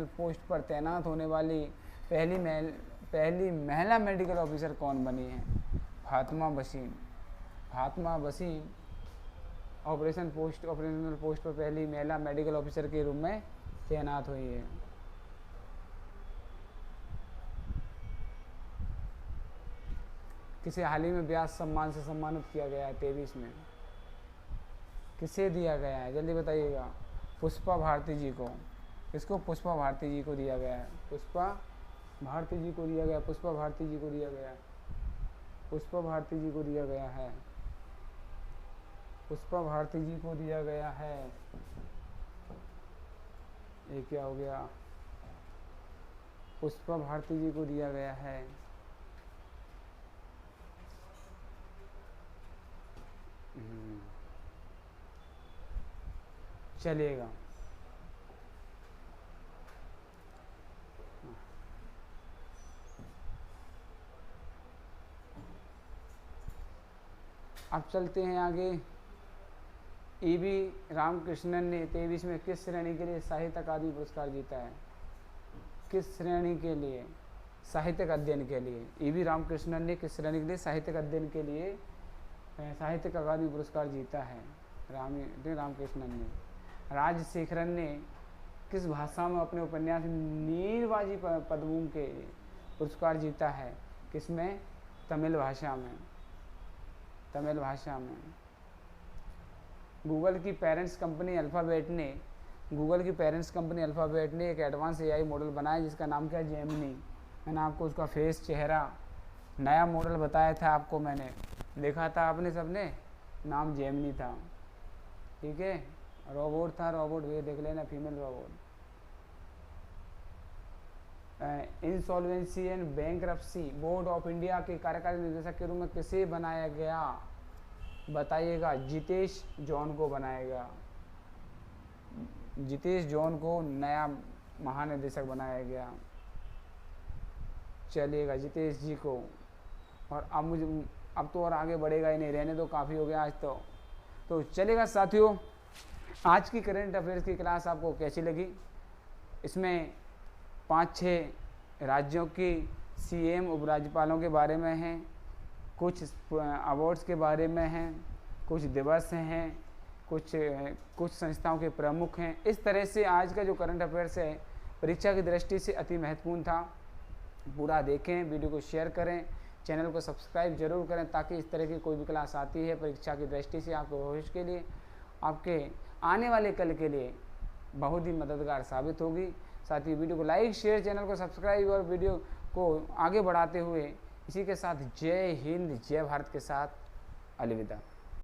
पोस्ट पर तैनात होने वाली पहली महिला मेडिकल ऑफिसर कौन बनी है? फातिमा बसीम ऑपरेशनल पोस्ट पर पहली महिला मेडिकल ऑफिसर के रूप में तैनात हुई है। किसे हाल ही में व्यास सम्मान से सम्मानित किया गया है 23 में? किसे दिया गया है? जल्दी बताइएगा। पुष्पा भारती जी को। इसको पुष्पा भारती जी को दिया गया है। पुष्पा भारती जी को दिया गया है। ये क्या हो गया, पुष्पा भारती जी को दिया गया है। चलेगा। अब चलते हैं आगे। ईवी रामकृष्णन ने 23 में किस श्रेणी के लिए साहित्य अकादमी पुरस्कार जीता है? किस श्रेणी के लिए? साहित्यिक अध्ययन के लिए। ईवी रामकृष्णन ने किस श्रेणी के लिए साहित्यिक अध्ययन के लिए साहित्यिक अकादमी पुरस्कार जीता है? रामकृष्णन ने। राजशेखरन ने किस भाषा में अपने उपन्यास नीरबाजी पदमों के पुरस्कार जीता है? किसमें? तमिल भाषा में। तमिल भाषा में। गूगल की पेरेंट्स कंपनी अल्फ़ाबेट ने एक एडवांस एआई मॉडल बनाया जिसका नाम क्या है? जेमिनी। मैंने आपको उसका फेस, चेहरा, नया मॉडल बताया था आपको, मैंने देखा था आपने सबने, नाम जेमिनी था। ठीक है, रोबोट था, रोबोट वे देख लेना, female robot. Insolvency and bankruptcy board of India के कार्यकारी निदेशक के रूप में किसे बनाया गया? बताइएगा। जितेश जॉन को बनाएगा। जितेश जॉन को नया महानिदेशक बनाया गया। चलिएगा, जितेश जी को। और अब तो और आगे बढ़ेगा ही नहीं, रहने दो, काफ़ी हो गया आज तो चलेगा साथियों। आज की करंट अफेयर्स की क्लास आपको कैसी लगी? इसमें 5-6 राज्यों की सीएम उपराज्यपालों के बारे में हैं, कुछ अवार्ड्स के बारे में हैं, कुछ दिवस हैं, कुछ संस्थाओं के प्रमुख हैं। इस तरह से आज का जो करंट अफेयर्स है परीक्षा की दृष्टि से अति महत्वपूर्ण था। पूरा देखें, वीडियो को शेयर करें, चैनल को सब्सक्राइब जरूर करें ताकि इस तरह की कोई भी क्लास आती है परीक्षा की दृष्टि से आपके भविष्य के लिए, आपके आने वाले कल के लिए बहुत ही मददगार साबित होगी। साथ ही वीडियो को लाइक, शेयर, चैनल को सब्सक्राइब और वीडियो को आगे बढ़ाते हुए इसी के साथ जय हिंद, जय भारत के साथ अलविदा।